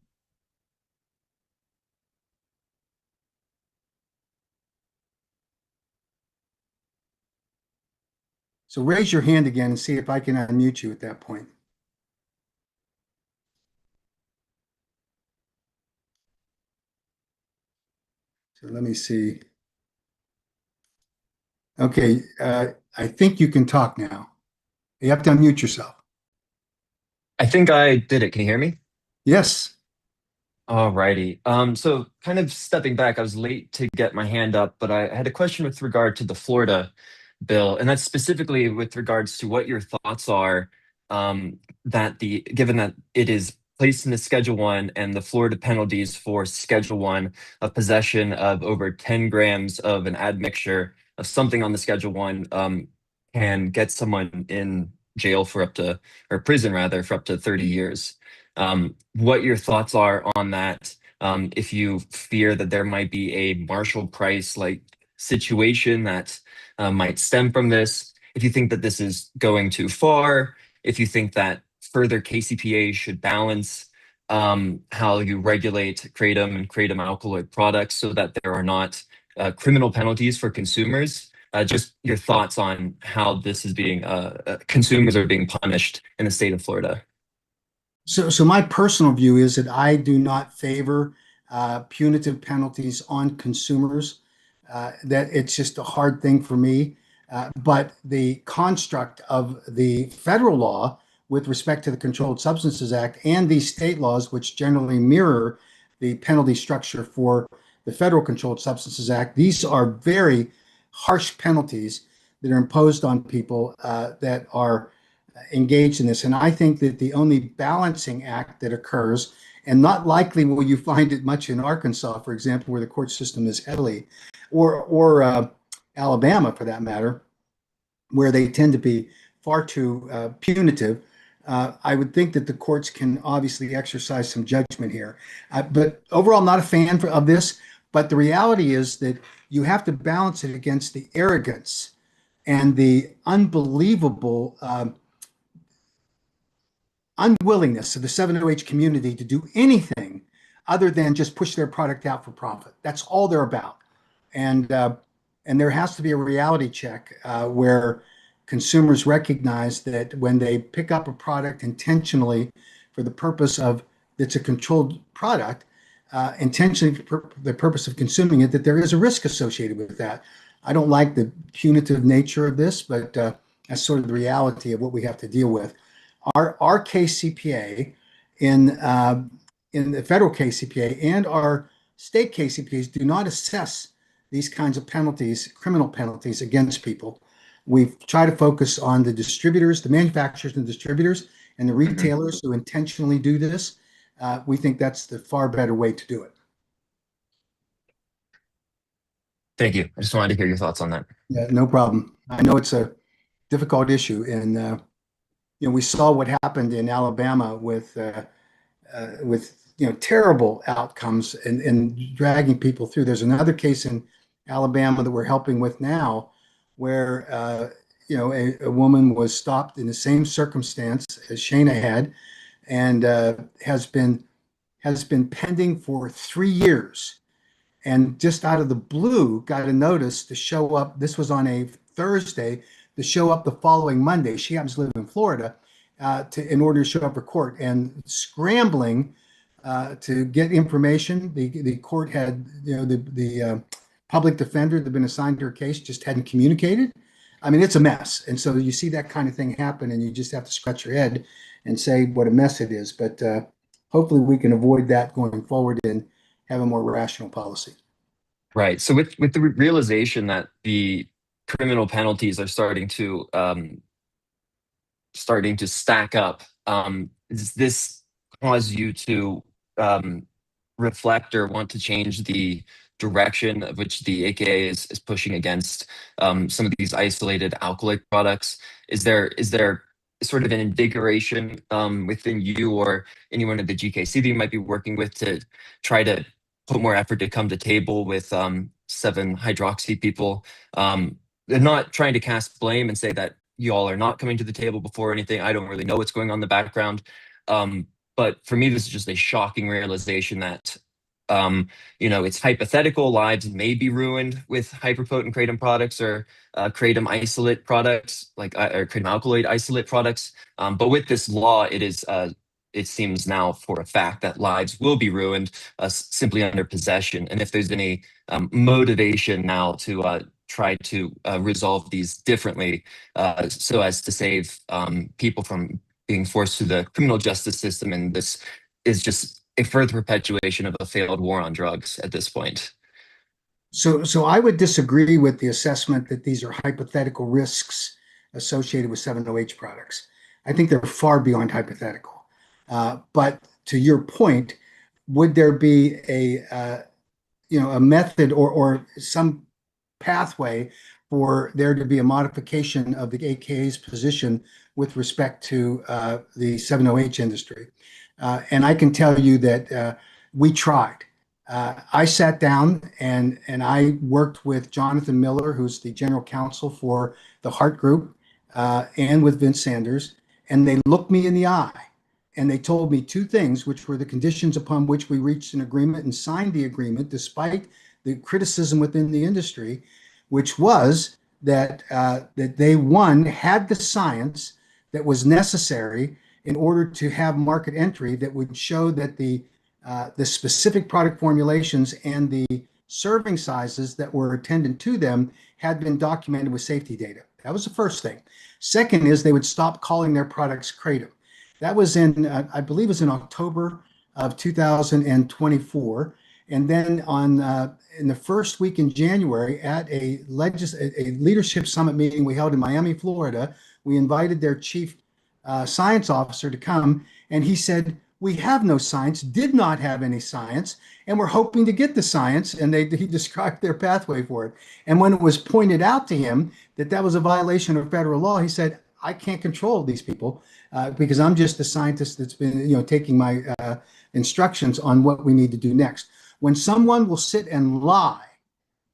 So raise your hand again and see if I can unmute you at that point. So let me see. Okay, I think you can talk now. You have to unmute yourself. I think I did it. Can you hear me? Yes. Alrighty. So kind of stepping back, I was late to get my hand up, but I had a question with regard to the Florida bill, and that's specifically with regards to what your thoughts are, given that it is placed in the Schedule 1 and the Florida penalties for Schedule 1 of possession of over 10 grams of an admixture of something on the Schedule 1 can get someone in jail for up to, or prison rather, for up to 30 years. What your thoughts are on that, if you fear that there might be a Marshall Price like situation that might stem from this, if you think that this is going too far, if you think that further KCPA should balance how you regulate kratom and kratom alkaloid products so that there are not criminal penalties for consumers. Just your thoughts on how this is being, consumers are being punished in the state of Florida. So my personal view is that I do not favor punitive penalties on consumers. That it's just a hard thing for me. But the construct of the federal law with respect to the Controlled Substances Act and these state laws, which generally mirror the penalty structure for the Federal Controlled Substances Act, these are very harsh penalties that are imposed on people that are engaged in this. And I think that the only balancing act that occurs, and not likely will you find it much in Arkansas, for example, where the court system is heavily, or Alabama for that matter, where they tend to be far too punitive. I would think that the courts can obviously exercise some judgment here. But overall, I'm not a fan of this. But the reality is that you have to balance it against the arrogance and the unbelievable unwillingness of the 7-OH community to do anything other than just push their product out for profit. That's all they're about. And there has to be a reality check where consumers recognize that when they pick up a product intentionally for the purpose of, it's a controlled product, intentionally for the purpose of consuming it, that there is a risk associated with that. I don't like the punitive nature of this, but that's sort of the reality of what we have to deal with. Our KCPA in the federal KCPA and our state KCPAs do not assess these kinds of penalties, criminal penalties against people. We try to focus on the distributors, the manufacturers and distributors, and the retailers who intentionally do this. We think that's the far better way to do it. Thank you. I just wanted to hear your thoughts on that. Yeah, no problem. I know it's a difficult issue, and we saw what happened in Alabama with terrible outcomes and dragging people through. There's another case in Alabama that we're helping with now, where a woman was stopped in the same circumstance as Shayna had, and has been pending for 3 years. And just out of the blue, got a notice to show up. This was on a Thursday, to show up the following Monday. She happens to live in Florida, in order to show up for court, and scrambling to get information. The court had, the public defender that had been assigned to her case just hadn't communicated. I mean, it's a mess. And so you see that kind of thing happen, and you just have to scratch your head and say what a mess it is. But hopefully we can avoid that going forward and have a more rational policy. Right. So with the realization that the criminal penalties are starting to stack up, does this cause you to reflect or want to change the direction of which the AKA is pushing against some of these isolated alkaloid products? Is there sort of an invigoration within you or anyone at the GKC that you might be working with to try to put more effort to come to table with 7-hydroxy people? They're not trying to cast blame and say that you all are not coming to the table before or anything. I don't really know what's going on in the background. But for me, this is just a shocking realization that it's hypothetical. Lives may be ruined with hyperpotent kratom products or kratom isolate products, or kratom alkaloid isolate products. But with this law, it seems now for a fact that lives will be ruined simply under possession. And if there's any motivation now to try to resolve these differently so as to save people from being forced through the criminal justice system, and this is just a further perpetuation of a failed war on drugs at this point. So I would disagree with the assessment that these are hypothetical risks associated with 7-OH products. I think they're far beyond hypothetical. But to your point, would there be a method or some pathway for there to be a modification of the AKA's position with respect to the 7-OH industry? And I can tell you that we tried. I sat down and I worked with Jonathan Miller, who's the general counsel for the Heart Group, and with Vince Sanders, and they looked me in the eye and they told me two things, which were the conditions upon which we reached an agreement and signed the agreement, despite the criticism within the industry, which was that they, one, had the science that was necessary in order to have market entry that would show that the specific product formulations and the serving sizes that were attendant to them had been documented with safety data. That was the first thing. Second is they would stop calling their products kratom. That was I believe it was in October of 2024. And then in the first week in January at a leadership summit meeting we held in Miami, Florida, we invited their chief science officer to come, and he said, we have no science, did not have any science, and we're hoping to get the science. And he described their pathway for it. And when it was pointed out to him that that was a violation of federal law, he said, I can't control these people because I'm just a scientist that's been taking my instructions on what we need to do next. When someone will sit and lie,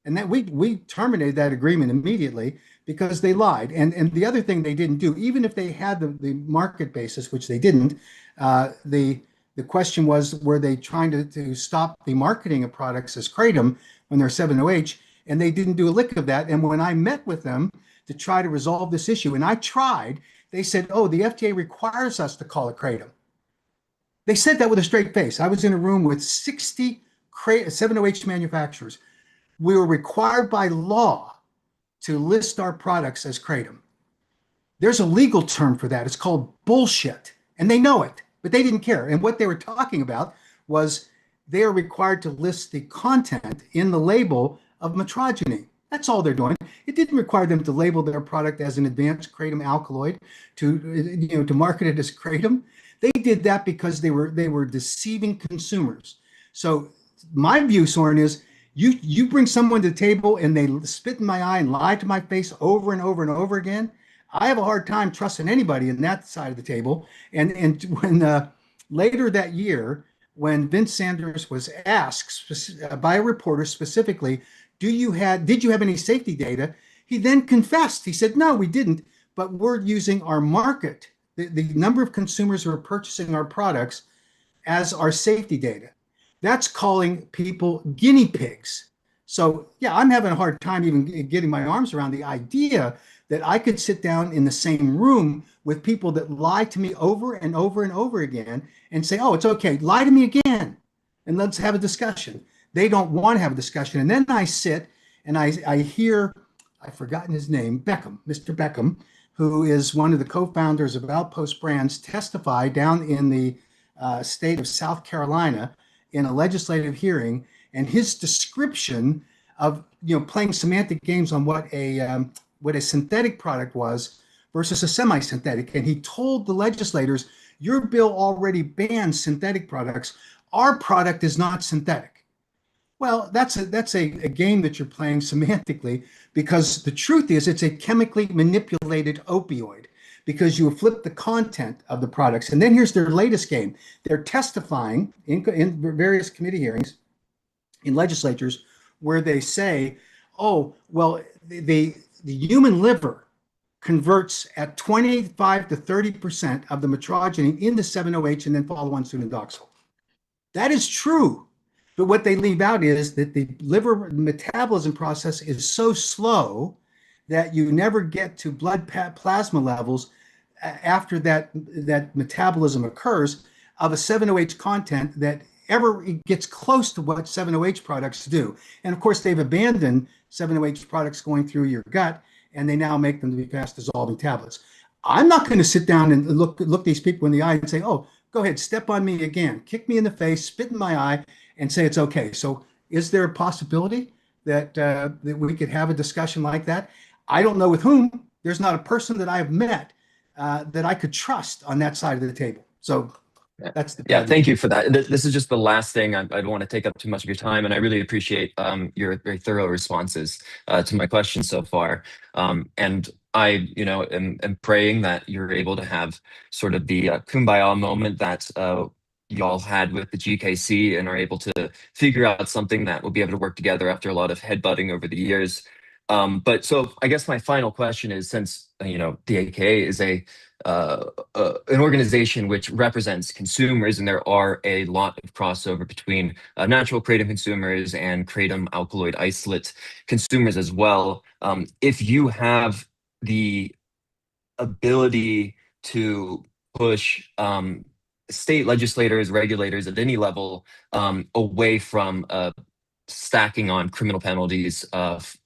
and that we terminated that agreement immediately because they lied. And the other thing they didn't do, even if they had the market basis, which they didn't, the question was, were they trying to stop the marketing of products as kratom when they're 7-OH? And they didn't do a lick of that. And when I met with them to try to resolve this issue, and I tried, they said, oh, the FDA requires us to call it kratom. They said that with a straight face. I was in a room with 60 7-OH manufacturers. We were required by law to list our products as kratom. There's a legal term for that. It's called bullshit. And they know it, but they didn't care. And what they were talking about was they are required to list the content in the label of metrogeny. That's all they're doing. It didn't require them to label their product as an advanced kratom alkaloid to market it as kratom. They did that because they were deceiving consumers. So my view, Soren, is you bring someone to the table and they spit in my eye and lie to my face over and over and over again. I have a hard time trusting anybody in that side of the table. And when later that year, when Vince Sanders was asked by a reporter specifically, did you have any safety data? He then confessed. He said, no, we didn't, but we're using our market, the number of consumers who are purchasing our products as our safety data. That's calling people guinea pigs. So yeah, I'm having a hard time even getting my arms around the idea that I could sit down in the same room with people that lie to me over and over and over again and say, oh, it's okay, lie to me again, and let's have a discussion. They don't want to have a discussion. And then I sit and I hear, I've forgotten his name, Mr. Beckham, who is one of the co-founders of Outpost Brands, testify down in the state of South Carolina in a legislative hearing, and his description of playing semantic games on what a synthetic product was versus a semi-synthetic. And he told the legislators, your bill already bans synthetic products. Our product is not synthetic. Well, that's a game that you're playing semantically, because the truth is it's a chemically manipulated opioid, because you flip the content of the products. And then here's their latest game. They're testifying in various committee hearings in legislatures where they say, oh, well, the human liver converts at 25 to 30% of the metrogeny into 7-OH and then follow on succindoxil. That is true. But what they leave out is that the liver metabolism process is so slow that you never get to blood plasma levels after that metabolism occurs of a 7-OH content that ever gets close to what 7-OH products do. And of course, they've abandoned 7-OH products going through your gut, and they now make them to be fast dissolving tablets. I'm not going to sit down and look these people in the eye and say, oh, go ahead, step on me again, kick me in the face, spit in my eye, and say it's okay. So is there a possibility that we could have a discussion like that? I don't know with whom. There's not a person that I have met that I could trust on that side of the table. So that's the Yeah, thank you for that. This is just the last thing. I don't want to take up too much of your time, and I really appreciate your very thorough responses to my questions so far. And I, am praying that you're able to have sort of the kumbaya moment that y'all had with the GKC and are able to figure out something that will be able to work together after a lot of headbutting over the years. But so I guess my final question is, since the AKA is an organization which represents consumers, and there are a lot of crossover between natural kratom consumers and kratom alkaloid isolate consumers as well. If you have the ability to push state legislators, regulators at any level away from stacking on criminal penalties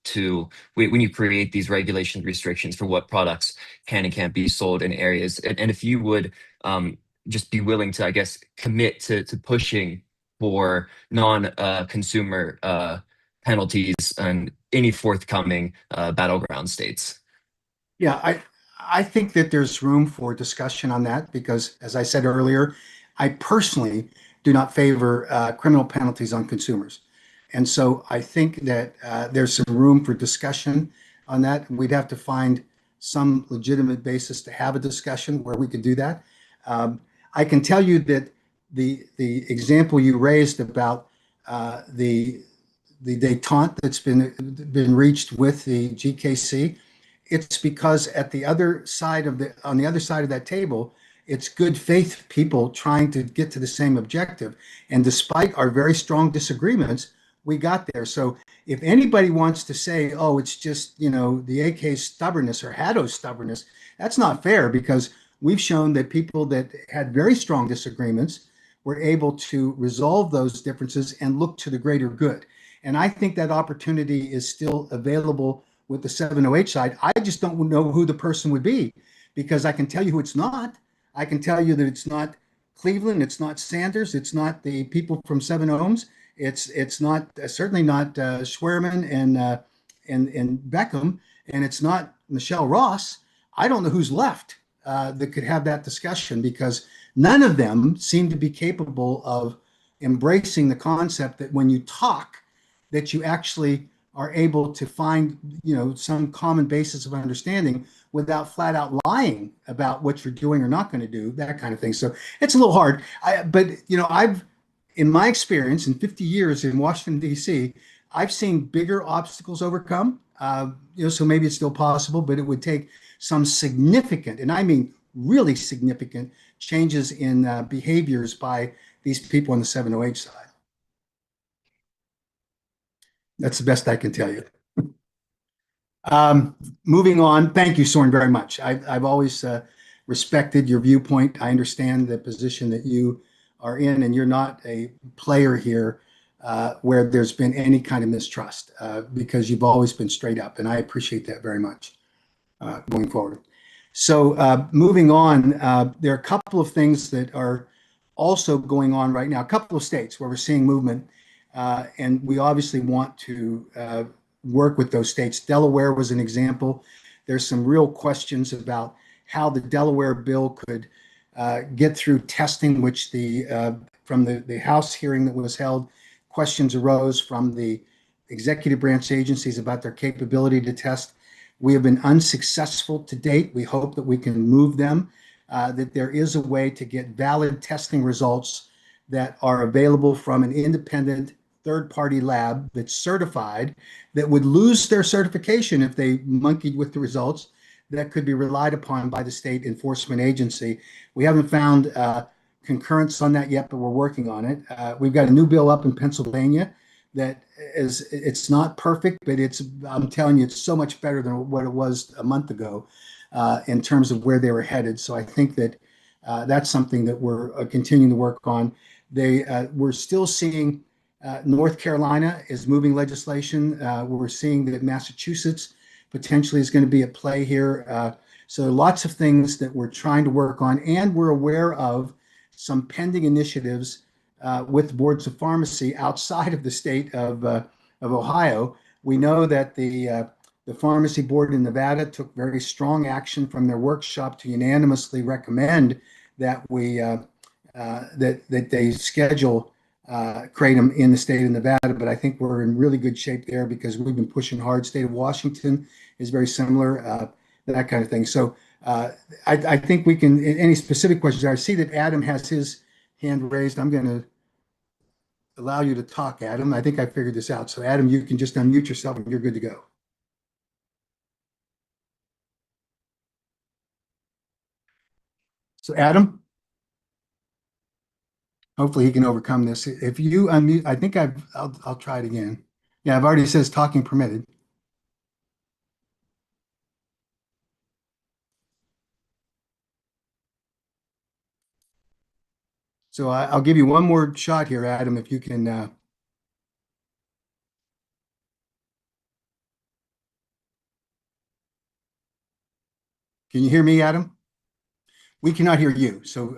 to when you create these regulation restrictions for what products can and can't be sold in areas. And if you would just be willing to, I guess, commit to pushing for non-consumer penalties and any forthcoming battleground states. Yeah, I think that there's room for discussion on that because, as I said earlier, I personally do not favor criminal penalties on consumers. And so I think that there's some room for discussion on that. We'd have to find some legitimate basis to have a discussion where we could do that. I can tell you that the example you raised about the detente that's been reached with the GKC, it's because at the other side of on the other side of that table, it's good faith people trying to get to the same objective. And despite our very strong disagreements, we got there. So if anybody wants to say, oh, it's just, the AK's stubbornness or Haddo's stubbornness, that's not fair, because we've shown that people that had very strong disagreements were able to resolve those differences and look to the greater good. And I think that opportunity is still available with the 7-OH side. I just don't know who the person would be, because I can tell you who it's not. I can tell you that it's not Cleveland, it's not Sanders, it's not the people from 7-Ohms, it's not certainly not Schwerman and Beckham, and it's not Michelle Ross. I don't know who's left that could have that discussion, because none of them seem to be capable of embracing the concept that when you talk, that you actually are able to find, some common basis of understanding without flat out lying about what you're doing or not going to do, that kind of thing. So it's a little hard. But I've, in my experience in 50 years in Washington, D.C., I've seen bigger obstacles overcome. So maybe it's still possible, but it would take some significant, and I mean really significant, changes in behaviors by these people on the 7-OH side. That's the best I can tell you. Moving on, thank you, Soren, very much. I've always respected your viewpoint. I understand the position that you are in, and you're not a player here where there's been any kind of mistrust, because you've always been straight up, and I appreciate that very much going forward. So moving on, there are a couple of things that are also going on right now, a couple of states where we're seeing movement, and we obviously want to work with those states. Delaware was an example. There's some real questions about how the Delaware bill could get through testing, which from the House hearing that was held, questions arose from the executive branch agencies about their capability to test. We have been unsuccessful to date. We hope that we can move them, that there is a way to get valid testing results that are available from an independent third-party lab that's certified, that would lose their certification if they monkeyed with the results, that could be relied upon by the state enforcement agency. We haven't found concurrence on that yet, but we're working on it. We've got a new bill up in Pennsylvania that it's not perfect, but I'm telling you, it's so much better than what it was a month ago in terms of where they were headed. So I think that that's something that we're continuing to work on. We're still seeing North Carolina is moving legislation. We're seeing that Massachusetts potentially is going to be at play here. So lots of things that we're trying to work on, and we're aware of some pending initiatives with boards of pharmacy outside of the state of Ohio. We know that the pharmacy board in Nevada took very strong action from their workshop to unanimously recommend that that they schedule kratom in the state of Nevada. But I think we're in really good shape there because we've been pushing hard. State of Washington is very similar, that kind of thing. So I think we can. Any specific questions? I see that Adam has his hand raised. I'm going to allow you to talk, Adam. I think I figured this out. So Adam, you can just unmute yourself and you're good to go. So Adam, hopefully he can overcome this. If you unmute, I think I'll try it again. Yeah, I've already says talking permitted. So I'll give you one more shot here, Adam, if you can. Can you hear me, Adam? We cannot hear you. So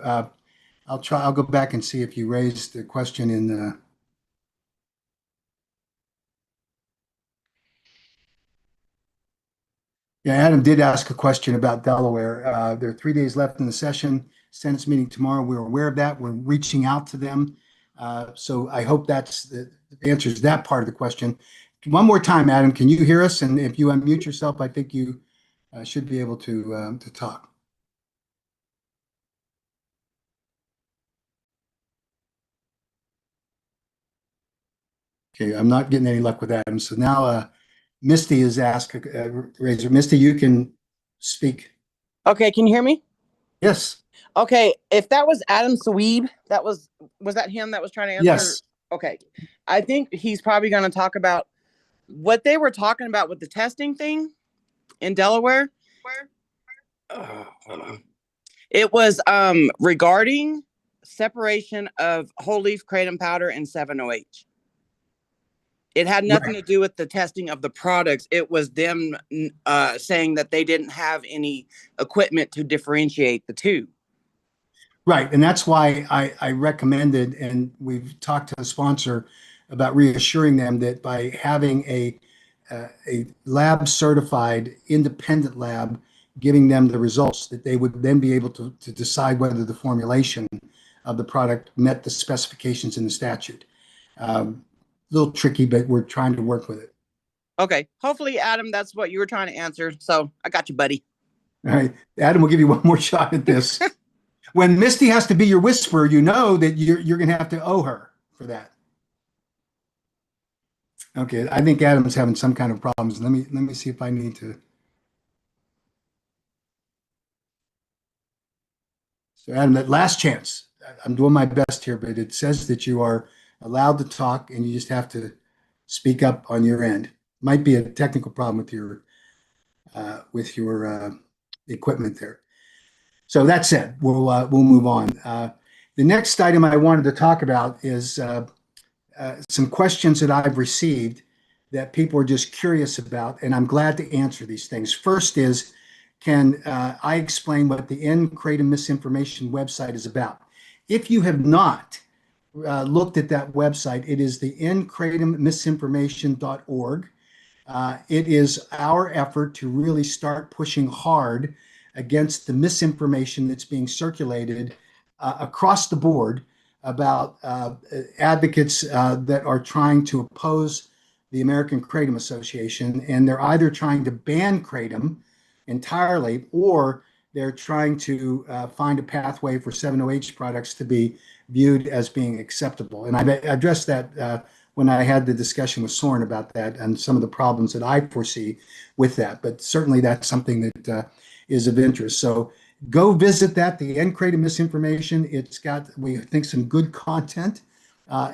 I'll try. I'll go back and see if you raised the question in the. Yeah, Adam did ask a question about Delaware. There are 3 days left in the session. Senate's meeting tomorrow. We're aware of that. We're reaching out to them. So I hope that's the answers that part of the question. One more time, Adam, can you hear us? And if you unmute yourself, I think you should be able to talk. Okay, I'm not getting any luck with Adam. So now Misty is asked, Razor. Misty, you can speak. Okay, can you hear me? Yes. Okay, if that was Adam Sweeb, was that him that was trying to answer? Yes. Okay, I think he's probably going to talk about what they were talking about with the testing thing in Delaware. It was regarding separation of whole leaf kratom powder and 7-OH. It had nothing to do with the testing of the products. It was them saying that they didn't have any equipment to differentiate the two. Right. And that's why I recommended, and we've talked to the sponsor about reassuring them that by having a lab certified independent lab giving them the results, that they would then be able to decide whether the formulation of the product met the specifications in the statute. A little tricky, but we're trying to work with it. Okay. Hopefully, Adam, that's what you were trying to answer. So I got you, buddy. All right. Adam will give you one more shot at this. When Misty has to be your whisperer, you know that you're going to have to owe her for that. Okay. I think Adam's having some kind of problems. Let me see if I need to. So Adam, that last chance. I'm doing my best here, but it says that you are allowed to talk and you just have to speak up on your end. Might be a technical problem with your equipment there. So that said, we'll move on. The next item I wanted to talk about is some questions that I've received that people are just curious about, and I'm glad to answer these things. First is, can I explain what the End Kratom Misinformation website is about? If you have not looked at that website, it is the endkratommisinformation.org. It is our effort to really start pushing hard against the misinformation that's being circulated across the board about advocates that are trying to oppose the American Kratom Association, and they're either trying to ban Kratom entirely, or they're trying to find a pathway for 7-OH products to be viewed as being acceptable. And I addressed that when I had the discussion with Soren about that and some of the problems that I foresee with that. But certainly that's something that is of interest. So go visit that, the End Kratom Misinformation. It's got, we think, some good content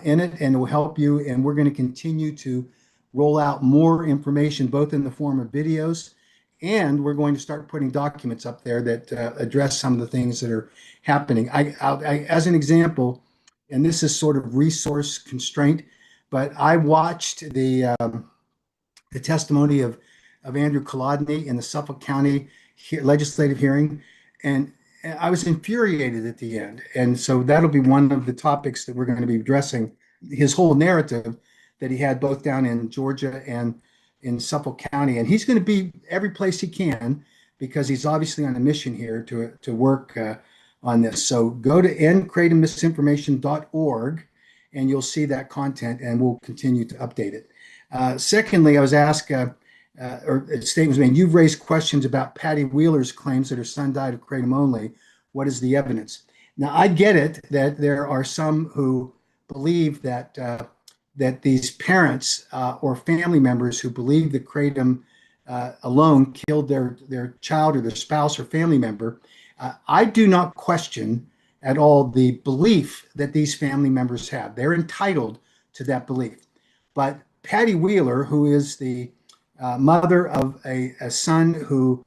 in it, and it will help you. And we're going to continue to roll out more information, both in the form of videos, and we're going to start putting documents up there that address some of the things that are happening. As an example, and this is sort of resource constraint, but I watched the testimony of Andrew Kolodny in the Suffolk County legislative hearing, and I was infuriated at the end. And so that'll be one of the topics that we're going to be addressing, his whole narrative that he had both down in Georgia and in Suffolk County. And he's going to be every place he can because he's obviously on a mission here to work on this. So go to endkratommisinformation.org and you'll see that content, and we'll continue to update it. Secondly, I was asked, or a statement was made, you've raised questions about Patty Wheeler's claims that her son died of kratom only. What is the evidence? Now, I get it that there are some who believe that that these parents or family members who believe that kratom alone killed their child or their spouse or family member. I do not question at all the belief that these family members have. They're entitled to that belief. But Patty Wheeler, who is the mother of a son who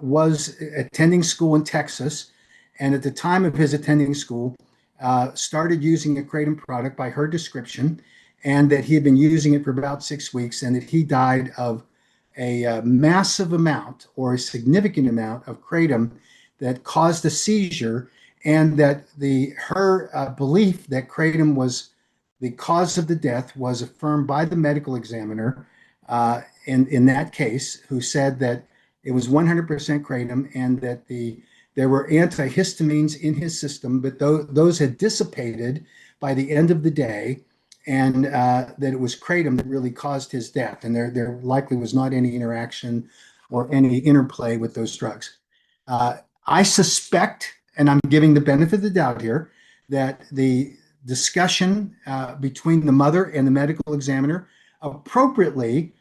was attending school in Texas, and at the time of his attending school, started using a kratom product by her description, and that he had been using it for about 6 weeks, and that he died of a massive amount or a significant amount of kratom that caused a seizure, and that her belief that kratom was the cause of the death was affirmed by the medical examiner in that case, who said that it was 100% kratom, and that there were antihistamines in his system, but those had dissipated by the end of the day, and that it was kratom that really caused his death, and there likely was not any interaction or any interplay with those drugs. I suspect, and I'm giving the benefit of the doubt here, that the discussion between the mother and the medical examiner appropriately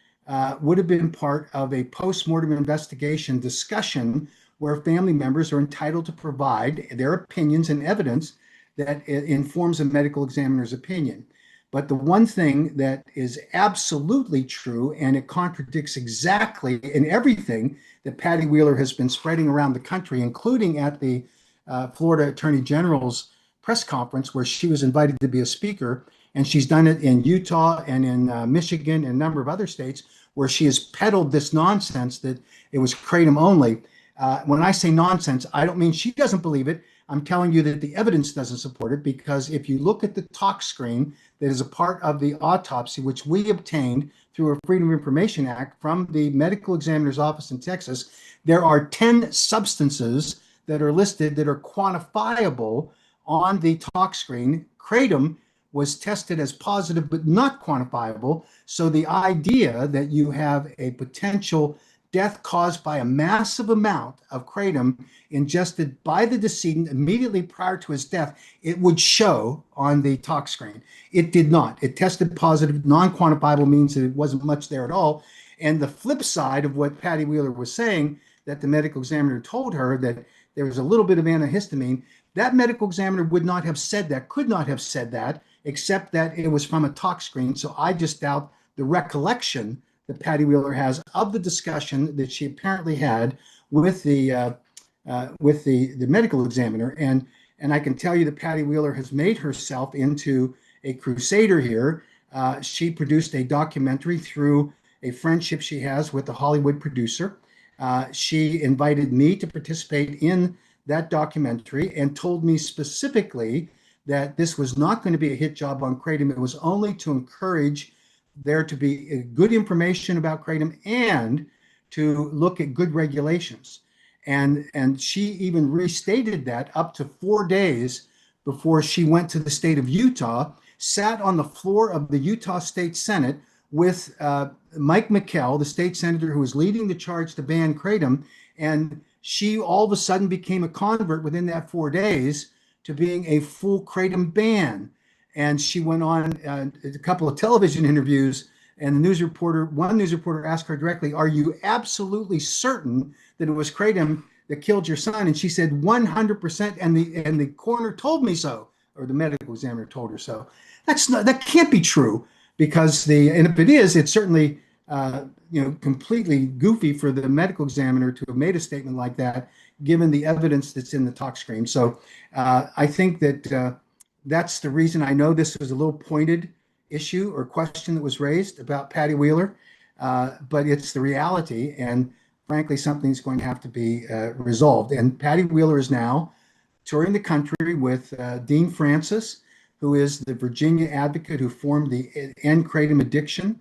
would have been part of a post-mortem investigation discussion where family members are entitled to provide their opinions and evidence that informs a medical examiner's opinion. But the one thing that is absolutely true, and it contradicts exactly in everything that Patty Wheeler has been spreading around the country, including at the Florida Attorney General's press conference, where she was invited to be a speaker, and she's done it in Utah and in Michigan and a number of other states, where she has peddled this nonsense that it was kratom only. When I say nonsense, I don't mean she doesn't believe it. I'm telling you that the evidence doesn't support it, because if you look at the tox screen that is a part of the autopsy, which we obtained through a Freedom of Information Act from the medical examiner's office in Texas, there are 10 substances that are listed that are quantifiable on the tox screen. Kratom was tested as positive but not quantifiable. So the idea that you have a potential death caused by a massive amount of kratom ingested by the decedent immediately prior to his death, it would show on the tox screen. It did not. It tested positive. Non-quantifiable means that it wasn't much there at all. And the flip side of what Patty Wheeler was saying, that the medical examiner told her that there was a little bit of antihistamine, that medical examiner would not have said that, could not have said that, except that it was from a tox screen. So I just doubt the recollection that Patty Wheeler has of the discussion that she apparently had with the medical examiner. And I can tell you that Patty Wheeler has made herself into a crusader here. She produced a documentary through a friendship she has with a Hollywood producer. She invited me to participate in that documentary and told me specifically that this was not going to be a hit job on kratom. It was only to encourage there to be good information about kratom and to look at good regulations. And she even restated that up to 4 days before she went to the state of Utah, sat on the floor of the Utah State Senate with Mike McKell, the state senator who was leading the charge to ban kratom. And she all of a sudden became a convert within that 4 days to being a full kratom ban. And she went on a couple of television interviews, and one news reporter asked her directly, "Are you absolutely certain that it was kratom that killed your son?" And she said 100%, and the coroner told me so, or the medical examiner told her so. That can't be true, because and if it is, it's certainly completely goofy for the medical examiner to have made a statement like that, given the evidence that's in the talk screen. So I think that that's the reason. I know this was a little pointed issue or question that was raised about Patty Wheeler, but it's the reality, and frankly, something's going to have to be resolved. And Patty Wheeler is now touring the country with Dean Francis, who is the Virginia advocate who formed the End Kratom Addiction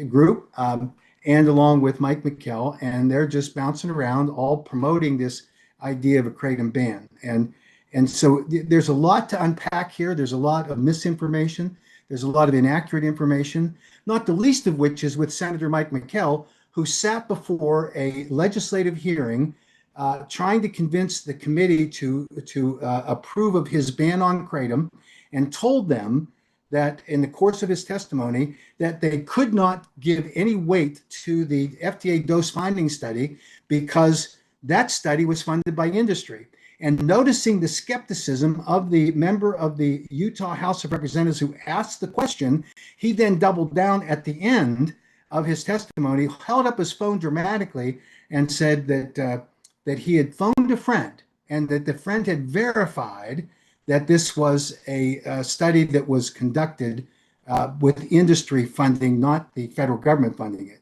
group, and along with Mike McKell, and they're just bouncing around, all promoting this idea of a kratom ban. And so there's a lot to unpack here. There's a lot of misinformation. There's a lot of inaccurate information, not the least of which is with Senator Mike McKell, who sat before a legislative hearing trying to convince the committee to approve of his ban on kratom, and told them that in the course of his testimony that they could not give any weight to the FDA dose finding study because that study was funded by industry. And noticing the skepticism of the member of the Utah House of Representatives who asked the question, he then doubled down at the end of his testimony, held up his phone dramatically, and said that he had phoned a friend, and that the friend had verified that this was a study that was conducted with industry funding, not the federal government funding it.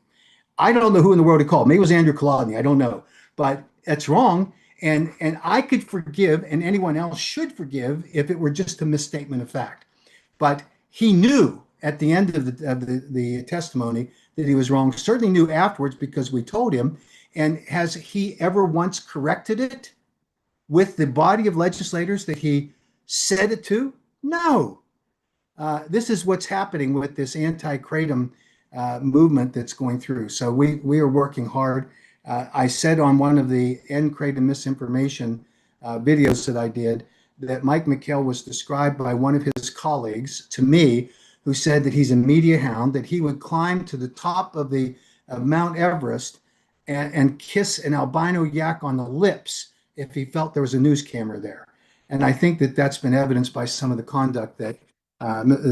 I don't know who in the world he called. Maybe it was Andrew Kolodny. I don't know. But it's wrong. And I could forgive, and anyone else should forgive, if it were just a misstatement of fact. But he knew at the end of the testimony that he was wrong. Certainly knew afterwards, because we told him. And has he ever once corrected it with the body of legislators that he said it to? No. This is what's happening with this anti-kratom movement that's going through. So we are working hard. I said on one of the End Kratom Misinformation videos that I did that Mike McKell was described by one of his colleagues to me, who said that he's a media hound, that he would climb to the top of Mount Everest and kiss an albino yak on the lips if he felt there was a news camera there. And I think that that's been evidenced by some of the conduct that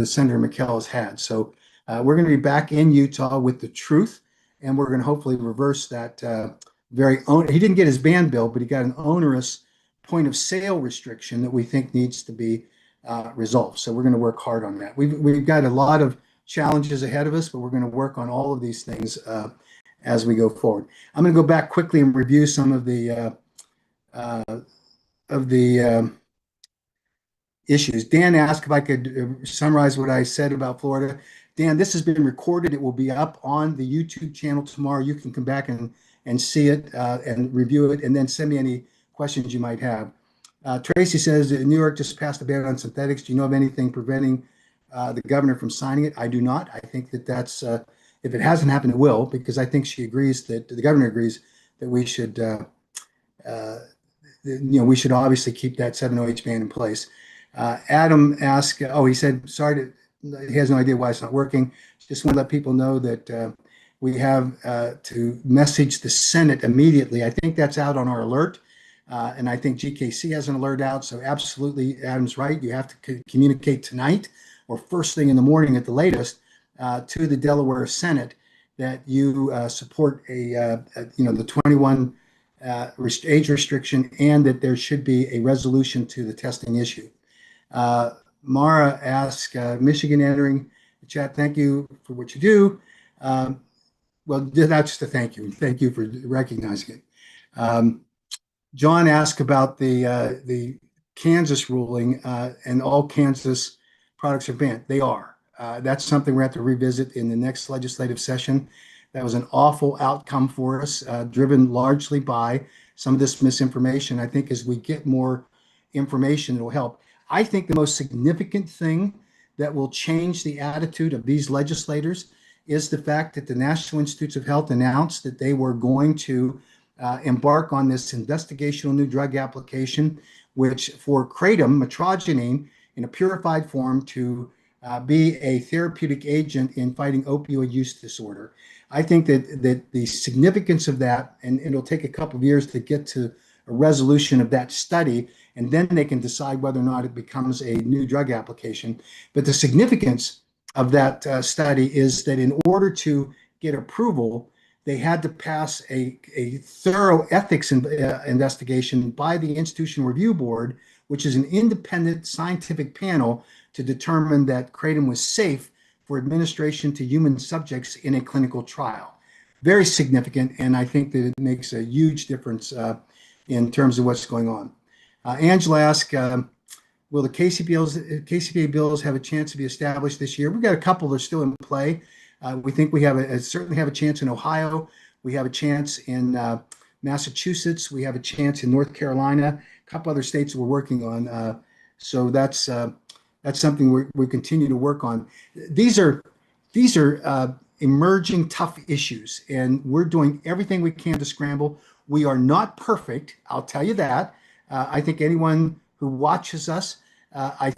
Senator McKell has had. So we're going to be back in Utah with the truth, and we're going to hopefully reverse that he didn't get his ban bill, but he got an onerous point of sale restriction that we think needs to be resolved. So we're going to work hard on that. We've got a lot of challenges ahead of us, but we're going to work on all of these things as we go forward. I'm going to go back quickly and review some of the issues. Dan asked if I could summarize what I said about Florida. Dan, this has been recorded. It will be up on the YouTube channel tomorrow. You can come back and see it and review it, and then send me any questions you might have. Tracy says New York just passed a ban on synthetics. Do you know of anything preventing the governor from signing it? I do not. I think that that's, if it hasn't happened, it will, because I think the governor agrees that we should, we should obviously keep that 708 ban in place. Adam asked, he said, he has no idea why it's not working. Just want to let people know that we have to message the Senate immediately. I think that's out on our alert. And I think GKC has an alert out. So absolutely, Adam's right. You have to communicate tonight or first thing in the morning at the latest to the Delaware Senate that you support the 21 age restriction, and that there should be a resolution to the testing issue. Mara asked, Michigan entering the chat. Thank you for what you do. Well, that's just a thank you. Thank you for recognizing it. John asked about the Kansas ruling, and all Kansas products are banned. They are. That's something we have to revisit in the next legislative session. That was an awful outcome for us, driven largely by some of this misinformation. I think as we get more information, it will help. I think the most significant thing that will change the attitude of these legislators is the fact that the National Institutes of Health announced that they were going to embark on this investigational new drug application, which for kratom, metrogenine, in a purified form to be a therapeutic agent in fighting opioid use disorder. I think that the significance of that, and it'll take a couple of years to get to a resolution of that study, and then they can decide whether or not it becomes a new drug application. But the significance of that study is that in order to get approval, they had to pass a thorough ethics investigation by the Institution Review Board, which is an independent scientific panel to determine that kratom was safe for administration to human subjects in a clinical trial. Very significant, and I think that it makes a huge difference in terms of what's going on. Angela asked, will the KCPA bills have a chance to be established this year? We've got a couple that are still in play. We think we certainly have a chance in Ohio. We have a chance in Massachusetts. We have a chance in North Carolina. A couple other states we're working on. So that's something we continue to work on. These are emerging tough issues, and we're doing everything we can to scramble. We are not perfect, I'll tell you that. I think anyone who watches us, I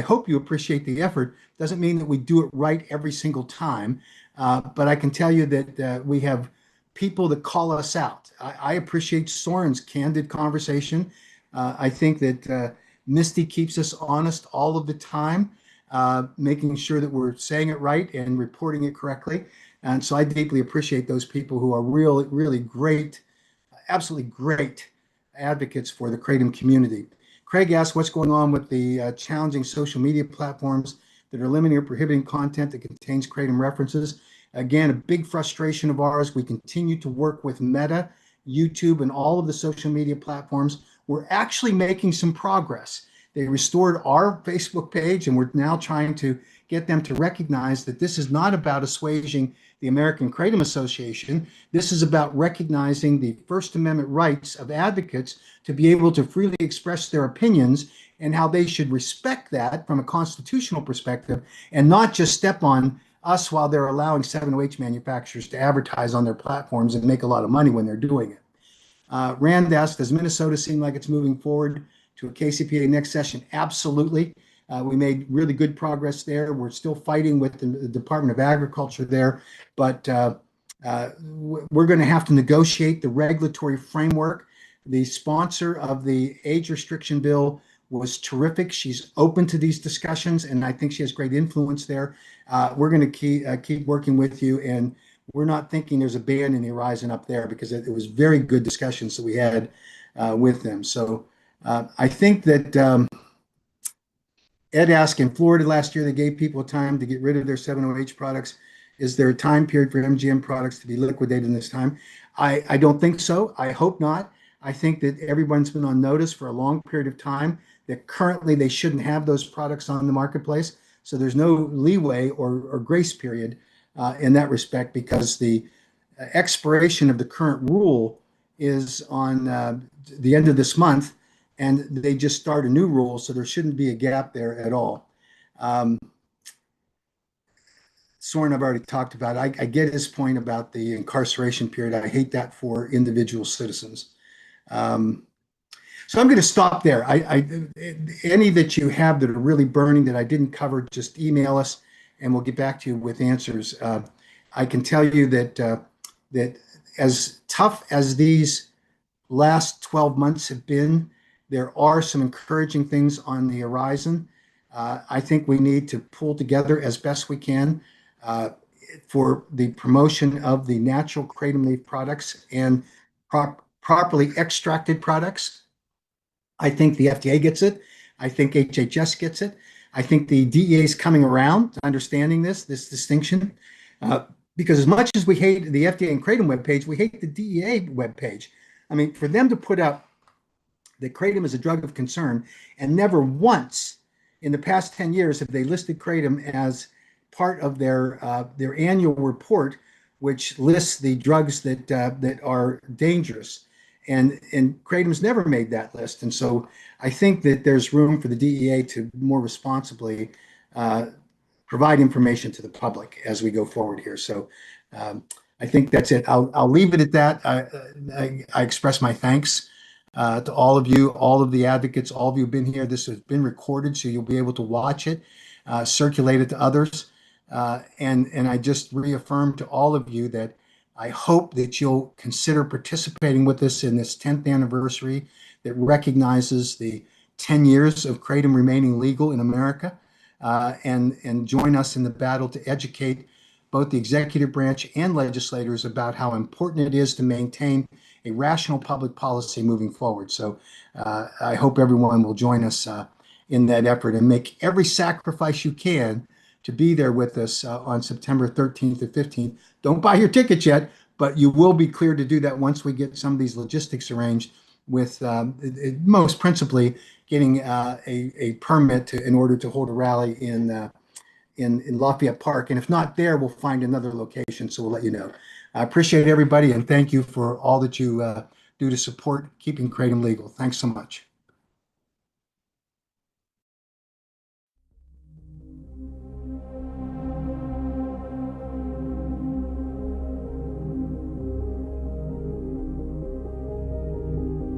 hope you appreciate the effort. Doesn't mean that we do it right every single time, but I can tell you that we have people that call us out. I appreciate Soren's candid conversation. I think that Misty keeps us honest all of the time, making sure that we're saying it right and reporting it correctly. And so I deeply appreciate those people who are really great, absolutely great advocates for the kratom community. Craig asked what's going on with the challenging social media platforms that are limiting or prohibiting content that contains kratom references. Again, a big frustration of ours. We continue to work with Meta, YouTube, and all of the social media platforms. We're actually making some progress. They restored our Facebook page, and we're now trying to get them to recognize that this is not about assuaging the American Kratom Association. This is about recognizing the First Amendment rights of advocates to be able to freely express their opinions and how they should respect that from a constitutional perspective and not just step on us while they're allowing 708 manufacturers to advertise on their platforms and make a lot of money when they're doing it. Rand asked, does Minnesota seem like it's moving forward to a KCPA next session? Absolutely. We made really good progress there. We're still fighting with the Department of Agriculture there, but we're going to have to negotiate the regulatory framework. The sponsor of the age restriction bill was terrific. She's open to these discussions, and I think she has great influence there. We're going to keep working with you, and we're not thinking there's a ban in the horizon up there because it was very good discussions that we had with them. So I think that Ed asked, in Florida last year, they gave people time to get rid of their 708 products. Is there a time period for MGM products to be liquidated in this time? I don't think so. I hope not. I think that everyone's been on notice for a long period of time that currently they shouldn't have those products on the marketplace. So there's no leeway or grace period in that respect, because the expiration of the current rule is on the end of this month, and they just start a new rule, so there shouldn't be a gap there at all. Soren, I've already talked about. I get his point about the incarceration period. I hate that for individual citizens. So I'm going to stop there. Any that you have that are really burning that I didn't cover, just email us, and we'll get back to you with answers. I can tell you that as tough as these last 12 months have been, there are some encouraging things on the horizon. I think we need to pull together as best we can for the promotion of the natural kratom leaf products and properly extracted products. I think the FDA gets it. I think HHS gets it. I think the DEA is coming around to understanding this distinction. Because as much as we hate the FDA and kratom webpage, we hate the DEA webpage. I mean, for them to put out that kratom is a drug of concern, and never once in the past 10 years have they listed kratom as part of their annual report, which lists the drugs that are dangerous. and Kratom's never made that list. And so I think that there's room for the DEA to more responsibly provide information to the public as we go forward here. So I think that's it. I'll leave it at that. I express my thanks to all of you, all of the advocates, all of you who've been here. This has been recorded, so you'll be able to watch it, circulate it to others. And I just reaffirm to all of you that I hope that you'll consider participating with us in this 10th anniversary that recognizes the 10 years of Kratom remaining legal in America, and join us in the battle to educate both the executive branch and legislators about how important it is to maintain a rational public policy moving forward. So I hope everyone will join us in that effort and make every sacrifice you can to be there with us on September 13th to 15th. Don't buy your tickets yet, but you will be cleared to do that once we get some of these logistics arranged, with most principally getting a permit in order to hold a rally in Lafayette Park. And if not there, we'll find another location. So we'll let you know. I appreciate everybody, and thank you for all that you do to support keeping Kratom legal. Thanks so much.